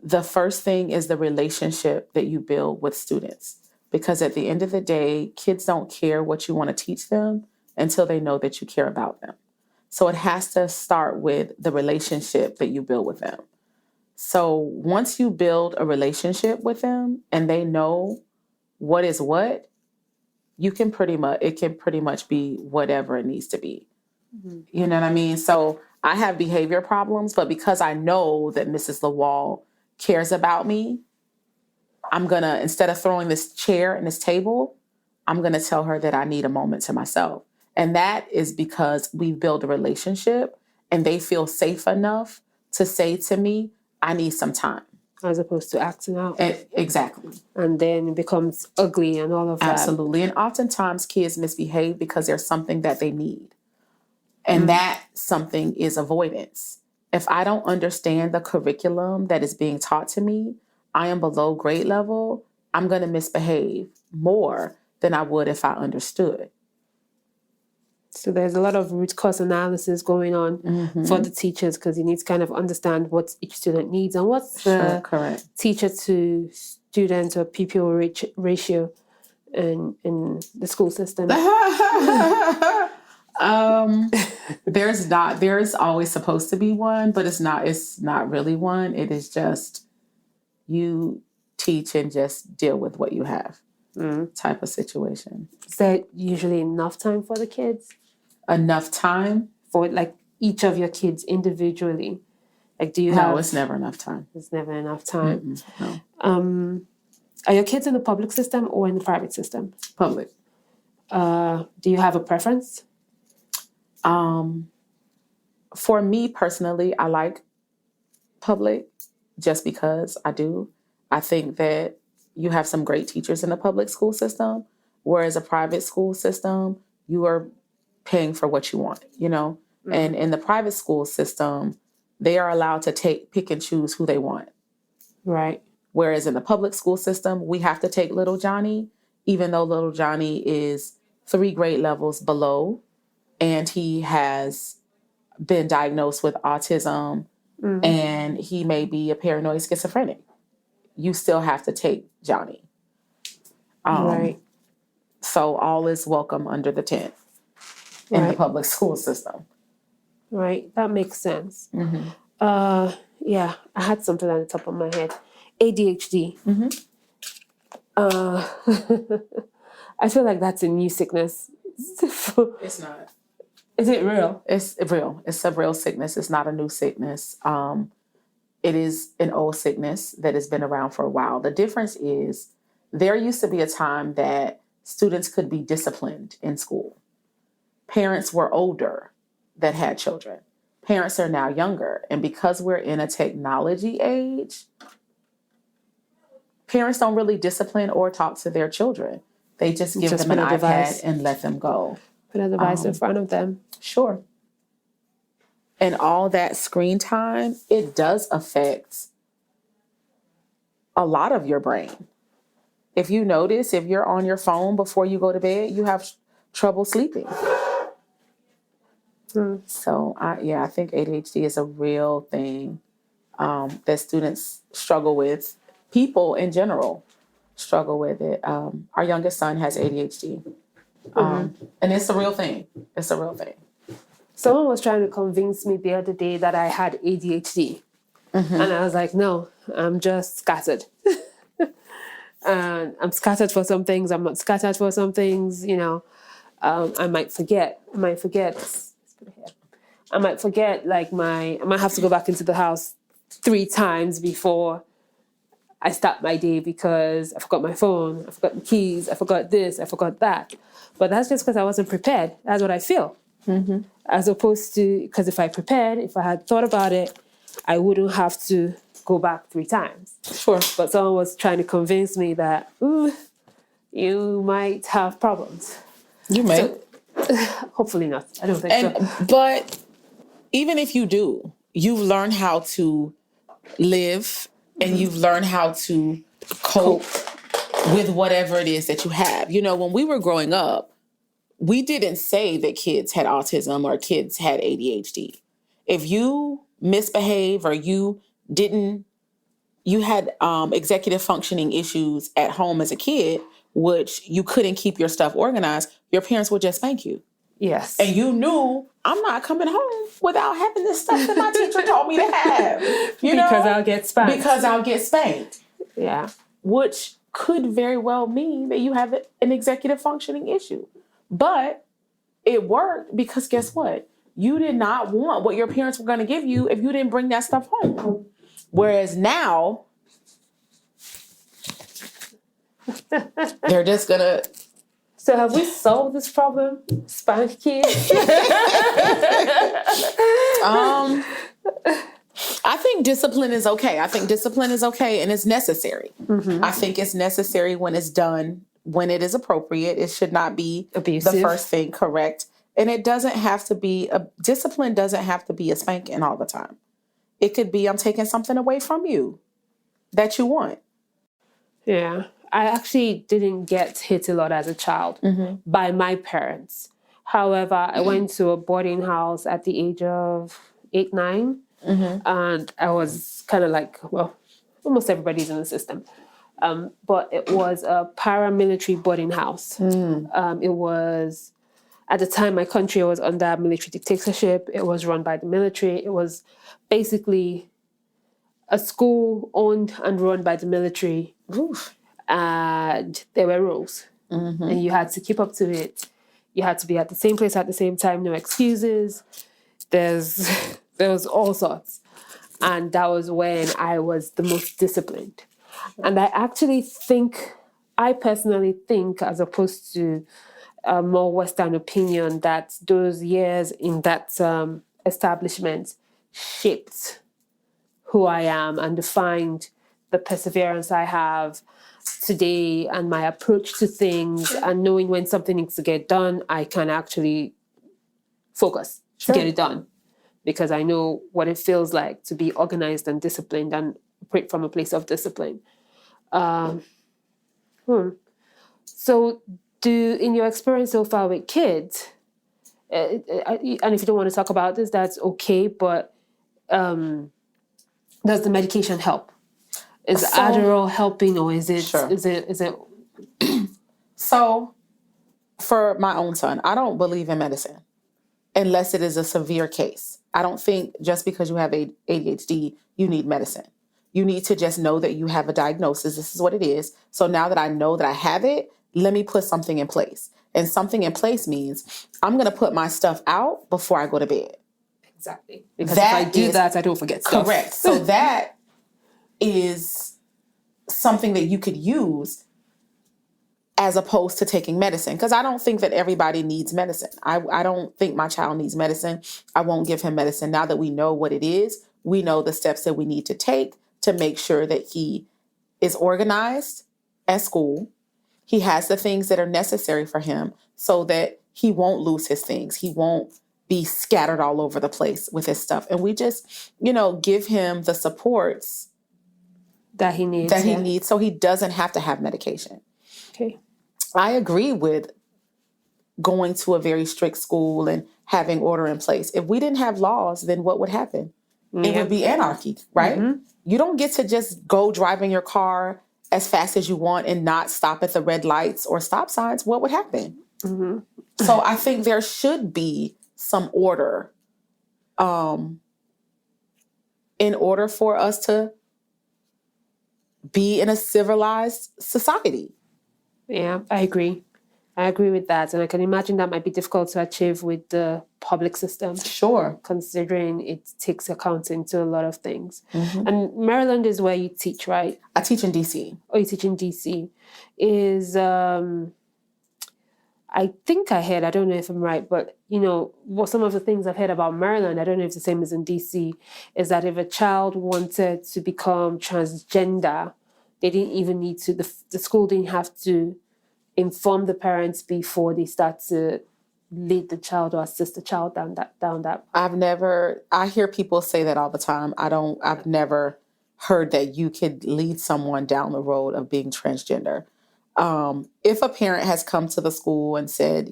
the first thing is the relationship that you build with students. Because at the end of the day, kids don't care what you want to teach them until they know that you care about them. So it has to start with the relationship that you build with them. So once you build a relationship with them and they know what is what, it can pretty much be whatever it needs to be. You know what I mean? So I have behavior problems, but because I know that Mrs. Lawal cares about me, I'm going to, instead of throwing this chair and this table, I'm going to tell her that I need a moment to myself. And that is because we've built a relationship and they feel safe enough to say to me, I need some time. As opposed to acting out. Exactly. And then it becomes ugly and all of that. Absolutely. And oftentimes kids misbehave because there's something that they need. And that something is avoidance. If I don't understand the curriculum that is being taught to me, I am below grade level, I'm going to misbehave more than I would if I understood. So there's a lot of root cause analysis going on for the teachers because you need to kind of understand what each student needs and what's the correct. teacher to student or pupil ratio in the school system. There's always supposed to be one, but it's not really one. It is just you teach and just deal with what you have type of situation. Is there usually enough time for the kids? Enough time? For like each of your kids individually? Like do you have... No, it's never enough time. It's never enough time. No. Are your kids in the public system or in the private system? Public. Do you have a preference? For me personally, I like public just because I do. I think that you have some great teachers in the public school system, whereas a private school system, you are paying for what you want, you know? And in the private school system, they are allowed to pick and choose who they want. Right. Whereas in the public school system, we have to take little Johnny, even though little Johnny is 3 grade levels below, and he has been diagnosed with autism, and he may be a paranoid schizophrenic. You still have to take Johnny. Right. So all is welcome under the tent in the public school system. Right. That makes sense. Yeah, I had something on the top of my head. ADHD. I feel like that's a new sickness. It's not. Is it real? It's real. It's a real sickness. It's not a new sickness. It is an old sickness that has been around for a while. The difference is there used to be a time that students could be disciplined in school. Parents were older that had children. Parents are now younger. And because we're in a technology age, parents don't really discipline or talk to their children. They just give them an iPad and let them go. Put a device in front of them. Sure. And all that screen time, it does affect a lot of your brain. If you notice, if you're on your phone before you go to bed, you have trouble sleeping. So, I think ADHD is a real thing that students struggle with. People in general struggle with it. Our youngest son has ADHD. And it's a real thing. It's a real thing. Someone was trying to convince me the other day that I had ADHD. And I was like, no, I'm just scattered. And I'm scattered for some things. I'm not scattered for some things, you know. I might forget. I might forget, like I might have to go back into the house 3 times before I start my day because I forgot my phone, I forgot the keys, I forgot this, I forgot that. But that's just because I wasn't prepared. That's what I feel. As opposed to, because if I prepared, if I had thought about it, I wouldn't have to go back 3 times. Sure. But someone was trying to convince me that, you might have problems. You may. So, hopefully not. I don't think so. But even if you do, you've learned how to live and you've learned how to cope with whatever it is that you have. You know, when we were growing up, we didn't say that kids had autism or kids had ADHD. If you misbehave or you had executive functioning issues at home as a kid, which you couldn't keep your stuff organized, your parents would just spank you. Yes. And you knew, I'm not coming home without having this stuff that my teacher told me to have. Because I'll get spanked. Because I'll get spanked. Yeah. Which could very well mean that you have an executive functioning issue. But it worked because guess what? You did not want what your parents were going to give you if you didn't bring that stuff home. Whereas now, they're just going to... So have we solved this problem? Spank kids? I think discipline is okay. I think discipline is okay and it's necessary. I think it's necessary when it's done, when it is appropriate. It should not be abusive. The first thing, correct. And it doesn't have to be, discipline doesn't have to be a spanking all the time. It could be, I'm taking something away from you that you want. Yeah. I actually didn't get hit a lot as a child by my parents. However, I went to a boarding house at the age of 8, 9. And I was kind of like, well, almost everybody's in the system. But it was a paramilitary boarding house. It was, at the time, my country was under military dictatorship. It was run by the military. It was basically a school owned and run by the military. Oof. And there were rules. And you had to keep up to it. You had to be at the same place at the same time, no excuses. There was all sorts. And that was when I was the most disciplined. And I personally think, as opposed to a more Western opinion, that those years in that establishment shaped who I am and defined the perseverance I have today and my approach to things, and knowing when something needs to get done, I can actually focus to get it done, because I know what it feels like to be organized and disciplined and operate from a place of discipline. So in your experience so far with kids, and if you don't want to talk about this, that's okay, but does the medication help? Is Adderall helping, or is it? Sure. Is it? So, for my own son, I don't believe in medicine unless it is a severe case. I don't think just because you have ADHD, you need medicine. You need to just know that you have a diagnosis. This is what it is. So now that I know that I have it, let me put something in place. And something in place means I'm going to put my stuff out before I go to bed. Exactly. Because if I do that, I don't forget stuff. Correct. So that is something that you could use as opposed to taking medicine. Because I don't think that everybody needs medicine. I don't think my child needs medicine. I won't give him medicine. Now that we know what it is, we know the steps that we need to take to make sure that he is organized at school. He has the things that are necessary for him so that he won't lose his things. He won't be scattered all over the place with his stuff. And we just, give him the supports that he needs. So he doesn't have to have medication. Okay. I agree with going to a very strict school and having order in place. If we didn't have laws, then what would happen? It would be anarchy, right? You don't get to just go driving your car as fast as you want and not stop at the red lights or stop signs. What would happen? So I think there should be some order in order for us to be in a civilized society. Yeah, I agree. I agree with that. And I can imagine that might be difficult to achieve with the public system. Sure. Considering it takes account into a lot of things. And Maryland is where you teach, right? I teach in D.C. Oh, you teach in D.C. I think I heard, I don't know if I'm right, but, what some of the things I've heard about Maryland, I don't know if it's the same as in D.C., is that if a child wanted to become transgender, they didn't even need to, the school didn't have to inform the parents before they start to lead the child or assist the child down that. I hear people say that all the time. I've never heard that you could lead someone down the road of being transgender. If a parent has come to the school and said,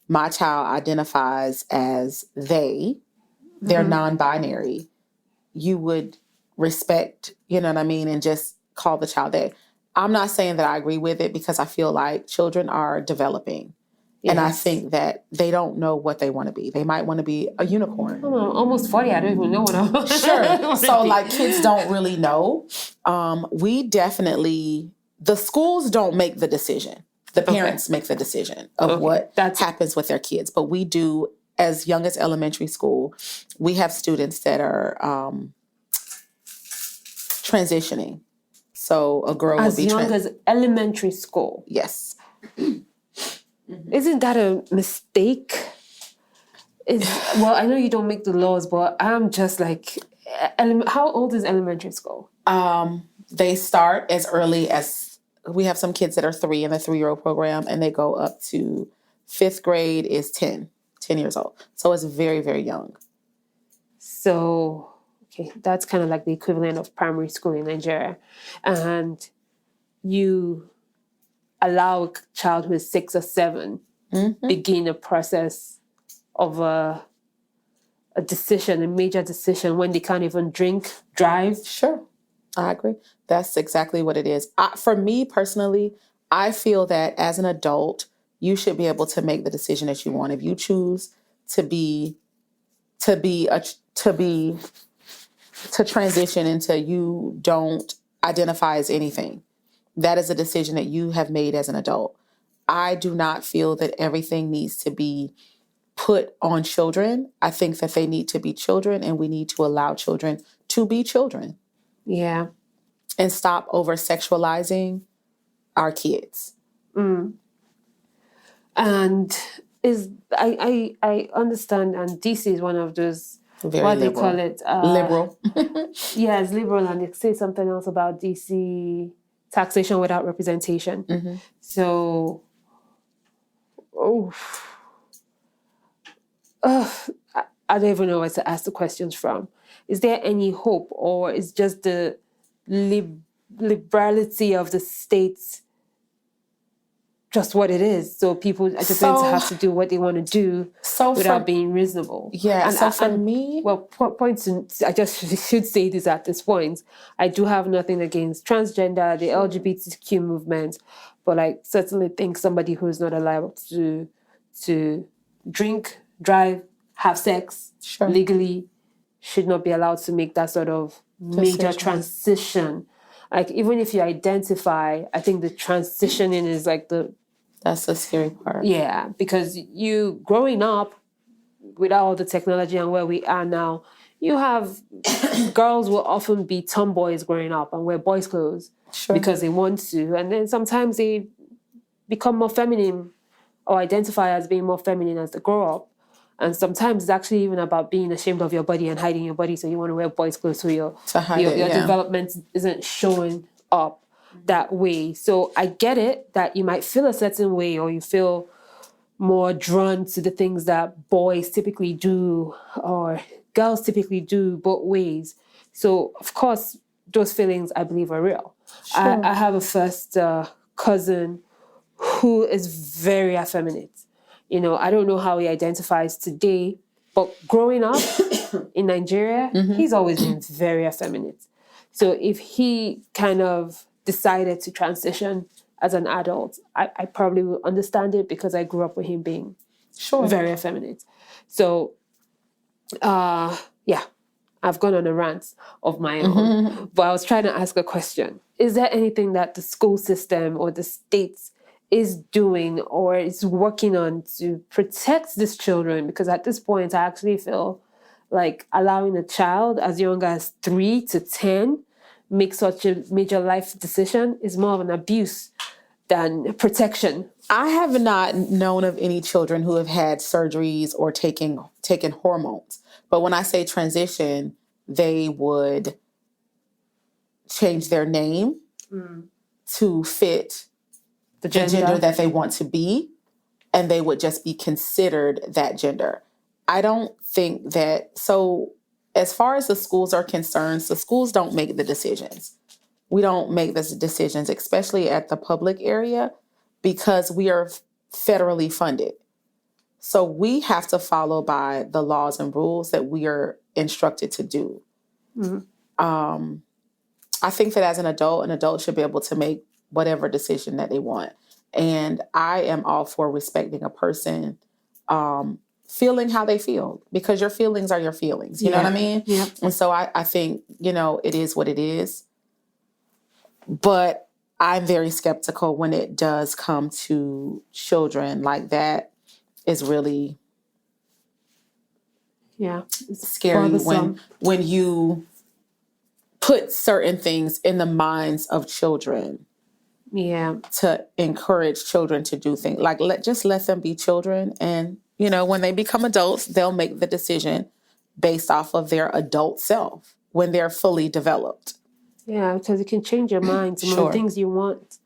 my child identifies as they're non-binary, you would respect, and just call the child they. I'm not saying that I agree with it because I feel like children are developing. Yes. And I think that they don't know what they want to be. They might want to be a unicorn. I'm almost 40. I don't even know what I want. Sure. So kids don't really know. The schools don't make the decision. The parents make the decision of what happens with their kids. But we do, as young as elementary school, we have students that are transitioning. So a girl as will be young as elementary school. Yes. Isn't that a mistake? I know you don't make the laws, but I'm just like, how old is elementary school? They start as early as, we have some kids that are 3 in the 3-year-old program, and they go up to 5th grade is 10 years old. So it's very, very young. So, okay, that's kind of like the equivalent of primary school in Nigeria. And you allow a child who is 6 or 7 begin a process of a decision, a major decision, when they can't even drink, drive. Sure. I agree. That's exactly what it is. For me personally, I feel that as an adult, you should be able to make the decision that you want. If you choose to transition into you don't identify as anything, that is a decision that you have made as an adult. I do not feel that everything needs to be put on children. I think that they need to be children, and we need to allow children to be children. Yeah. And stop over sexualizing our kids. And I understand, and DC is one of those, Very what liberal. they call it, liberal. Yeah, it's liberal, and they say something else about DC taxation without representation. So, I don't even know where to ask the questions from. Is there any hope, or is just the liberality of the states just what it is? So people are just going to have to do what they want to do without being reasonable. Yeah. And for me, I just should say this at this point. I do have nothing against transgender, the LGBTQ movement, but I certainly think somebody who's not allowed to drink, drive, have sex legally should not be allowed to make that sort of major transition. Like, even if you identify, I think the transitioning is like that's the scary part. Yeah, because you growing up without all the technology and where we are now, you have girls will often be tomboys growing up and wear boys' clothes because they want to. And then sometimes they become more feminine or identify as being more feminine as they grow up. And sometimes it's actually even about being ashamed of your body and hiding your body. So you want to wear boys' clothes so your development isn't showing up that way. So I get it that you might feel a certain way, or you feel more drawn to the things that boys typically do or girls typically do both ways. So, of course, those feelings, I believe, are real. I have a first cousin who is very effeminate. You know, I don't know how he identifies today, but growing up in Nigeria, he's always been very effeminate. So if he kind of decided to transition as an adult, I probably will understand it because I grew up with him being very effeminate. So, yeah, I've gone on a rant of my own. But I was trying to ask a question. Is there anything that the school system or the states is doing or is working on to protect these children? Because at this point, I actually feel like allowing a child as young as 3 to 10 make such a major life decision is more of an abuse than protection. I have not known of any children who have had surgeries or taken hormones. But when I say transition, they would change their name to fit the gender that they want to be, and they would just be considered that gender. I don't think that... So as far as the schools are concerned, the schools don't make the decisions. We don't make the decisions, especially at the public area, because we are federally funded. So we have to follow by the laws and rules that we are instructed to do. I think that as an adult should be able to make whatever decision that they want. And I am all for respecting a person feeling how they feel, because your feelings are your feelings. You know what I mean? Yeah. And so I think, it is what it is. But I'm very skeptical when it does come to children. Like, that is really scary when you put certain things in the minds of children. Yeah. To encourage children to do things. Like, just let them be children. And, when they become adults, they'll make the decision based off of their adult self when they're fully developed. Yeah, because it can change your mind. Some of the things you want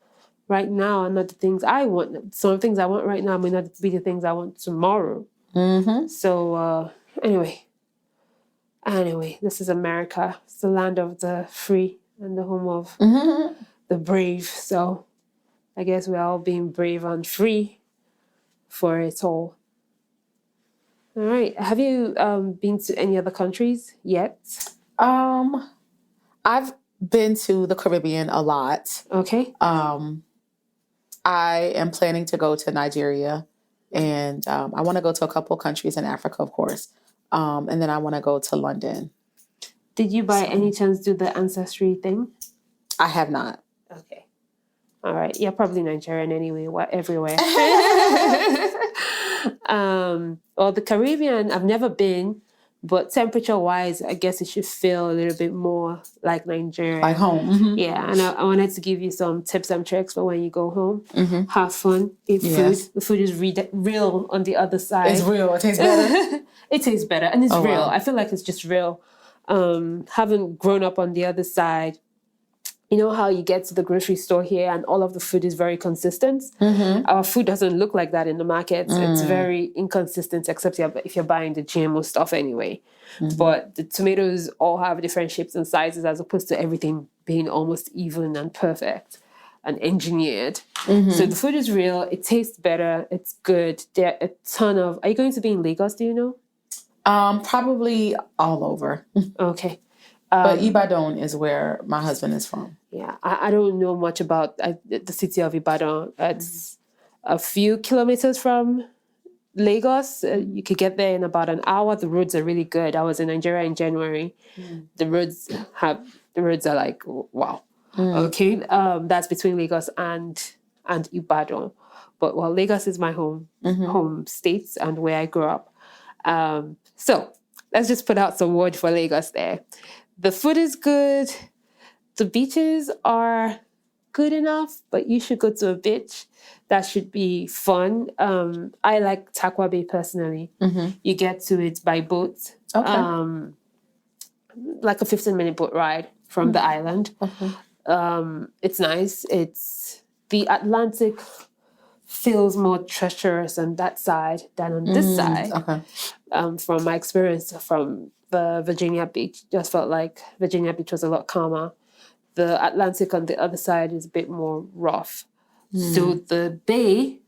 right now are not the things I want. Some of the things I want right now may not be the things I want tomorrow. So, anyway, this is America. It's the land of the free and the home of the brave. So I guess we're all being brave and free for it all. All right. Have you been to any other countries yet? I've been to the Caribbean a lot. Okay. I am planning to go to Nigeria, and I want to go to a couple countries in Africa, of course. And then I want to go to London. Did you by any chance do the ancestry thing? I have not. Okay. All right. You're probably Nigerian anyway, everywhere. Well, the Caribbean, I've never been, but temperature-wise, I guess it should feel a little bit more like Nigeria. Like home. Mm-hmm. Yeah, and I wanted to give you some tips and tricks for when you go home. Mm-hmm. Have fun, eat food. The food is real on the other side. It's real. It tastes better. It tastes better, and it's real. Wow. I feel like it's just real. Having grown up on the other side, you know how you get to the grocery store here and all of the food is very consistent? Mm-hmm. Our food doesn't look like that in the markets. It's very inconsistent, except if you're buying the GMO stuff anyway. Mm-hmm. But the tomatoes all have different shapes and sizes as opposed to everything being almost even and perfect and engineered. Mm-hmm. So the food is real. It tastes better. It's good. There are a ton of... Are you going to be in Lagos, do you know? Probably all over. Okay. But Ibadan is where my husband is from. Yeah, I don't know much about the city of Ibadan. It's a few kilometers from Lagos. You could get there in about an hour. The roads are really good. I was in Nigeria in January. The roads are like, wow. Okay, that's between Lagos and Ibadan. But well, Lagos is my home state and where I grew up. So let's just put out some word for Lagos there. The food is good. The beaches are good enough, but you should go to a beach. That should be fun. I like Takwa Bay personally. Mm-hmm. You get to it by boat. Okay. Like a 15-minute boat ride from the island. Okay. It's nice. The Atlantic feels more treacherous on that side than on this side. Okay. From my experience from the Virginia Beach, just felt like Virginia Beach was a lot calmer. The Atlantic on the other side is a bit more rough. So the bay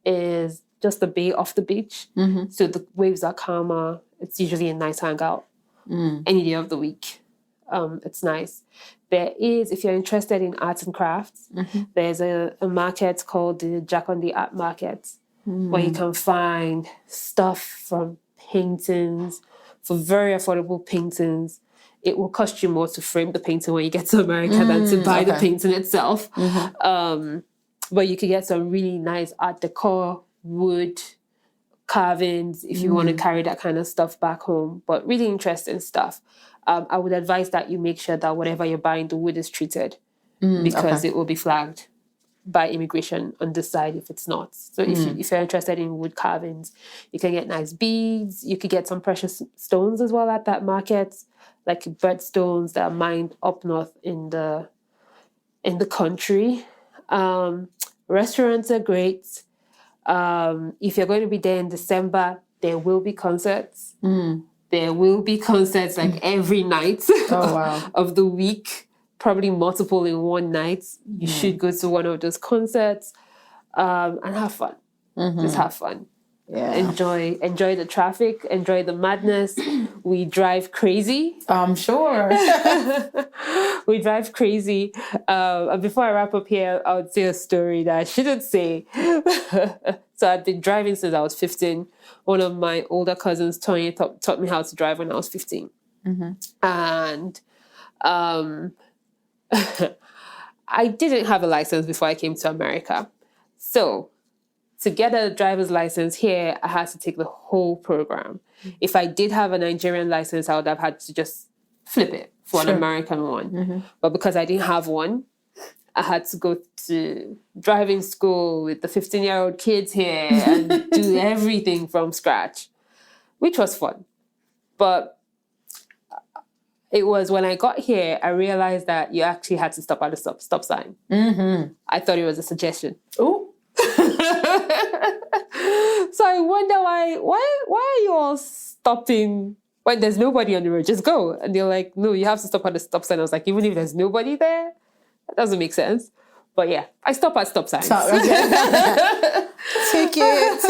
is just the bay off the beach. Mm-hmm. So the waves are calmer. It's usually a nice hangout any day of the week. It's nice. There is, if you're interested in arts and crafts, there's a market called the Jack on the Art Market where you can find stuff from paintings for very affordable paintings. It will cost you more to frame the painting when you get to America than to buy the painting itself. But you can get some really nice art decor, wood, carvings, if you want to carry that kind of stuff back home. But really interesting stuff. I would advise that you make sure that whatever you're buying, the wood is treated because it will be flagged by immigration on this side if it's not. So if you're interested in wood carvings, you can get nice beads. You could get some precious stones as well at that market, like birthstones that are mined up north in the country. Restaurants are great. If you're going to be there in December, there will be concerts. There will be concerts like every night of the week, probably multiple in one night. You should go to one of those concerts and have fun. Just have fun. Yeah. Enjoy the traffic, enjoy the madness. We drive crazy. I'm sure. We drive crazy. And before I wrap up here, I would say a story that I shouldn't say. So I've been driving since I was 15. One of my older cousins, Tony, taught me how to drive when I was 15. And I didn't have a license before I came to America. So to get a driver's license here, I had to take the whole program. If I did have a Nigerian license, I would have had to just flip it for an American one. But because I didn't have one, I had to go to driving school with the 15-year-old kids here and do everything from scratch, which was fun. But it was when I got here, I realized that you actually had to stop at the stop sign. I thought it was a suggestion. Oh. So I wonder why are you all stopping when there's nobody on the road? Just go. And they're like, no, you have to stop at the stop sign. I was like, even if there's nobody there, that doesn't make sense. But yeah, I stop at stop signs. tickets.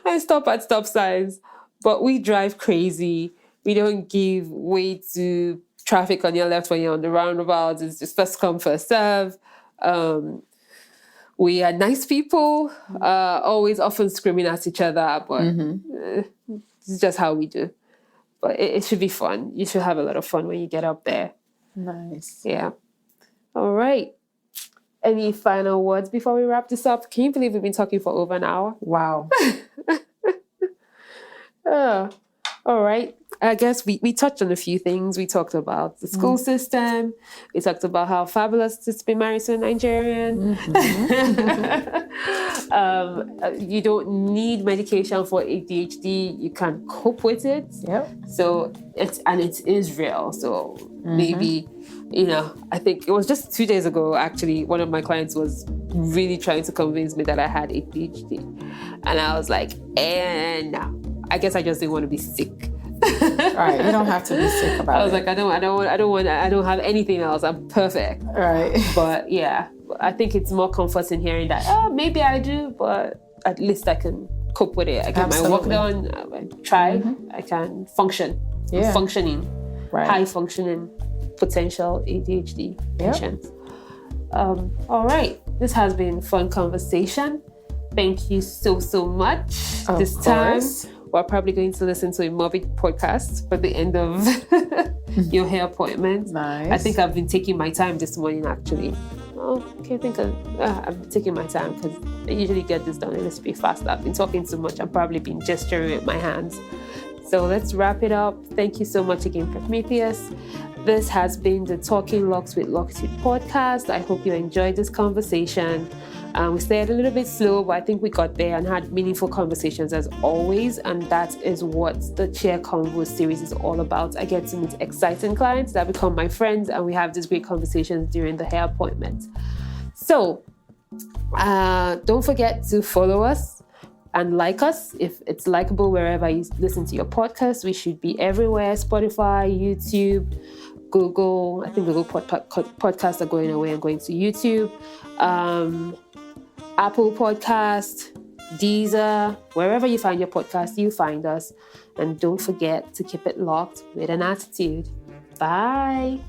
I stop at stop signs, but we drive crazy. We don't give way to traffic on your left when you're on the roundabouts. It's just first come, first serve. We are nice people, always often screaming at each other, but it's just how we do. But it should be fun. You should have a lot of fun when you get up there. Nice. Yeah. All right. Any final words before we wrap this up? Can you believe we've been talking for over an hour? Wow. All right. I guess we touched on a few things. We talked about the school system. We talked about how fabulous it is to be married to a Nigerian. You don't need medication for ADHD. You can cope with it. Yep. So it is real. So maybe, I think it was just 2 days ago, actually, one of my clients was really trying to convince me that I had ADHD. And I was like, no, I guess I just didn't want to be sick. Right, you don't have to be sick about it. I was like, I don't have anything else. I'm perfect. Right. But yeah, I think it's more comforting hearing that, maybe I do, but at least I can cope with it. I get my work done, I try, I can function. Yeah. I'm functioning, right. High functioning potential ADHD patients. All right, this has been fun conversation. Thank you so much. Of this course. time, we're probably going to listen to a morbid podcast by the end of your hair appointment. Nice. I think I've been taking my time this morning, actually. I've been taking my time because I usually get this done a little bit faster. I've been talking too much. I've probably been gesturing with my hands. So let's wrap it up. Thank you so much again, Promithious. This has been the Talking Locks with Locitude podcast. I hope you enjoyed this conversation. We stayed a little bit slow, but I think we got there and had meaningful conversations as always. And that is what the Chair Convos series is all about. I get to meet exciting clients that become my friends, and we have these great conversations during the hair appointment. So don't forget to follow us and like us if it's likable wherever you listen to your podcast. We should be everywhere: Spotify, YouTube, Google. I think Google podcasts are going away and going to YouTube. Apple Podcast, Deezer, wherever you find your podcast, you find us. And don't forget to keep it locked with an attitude. Bye.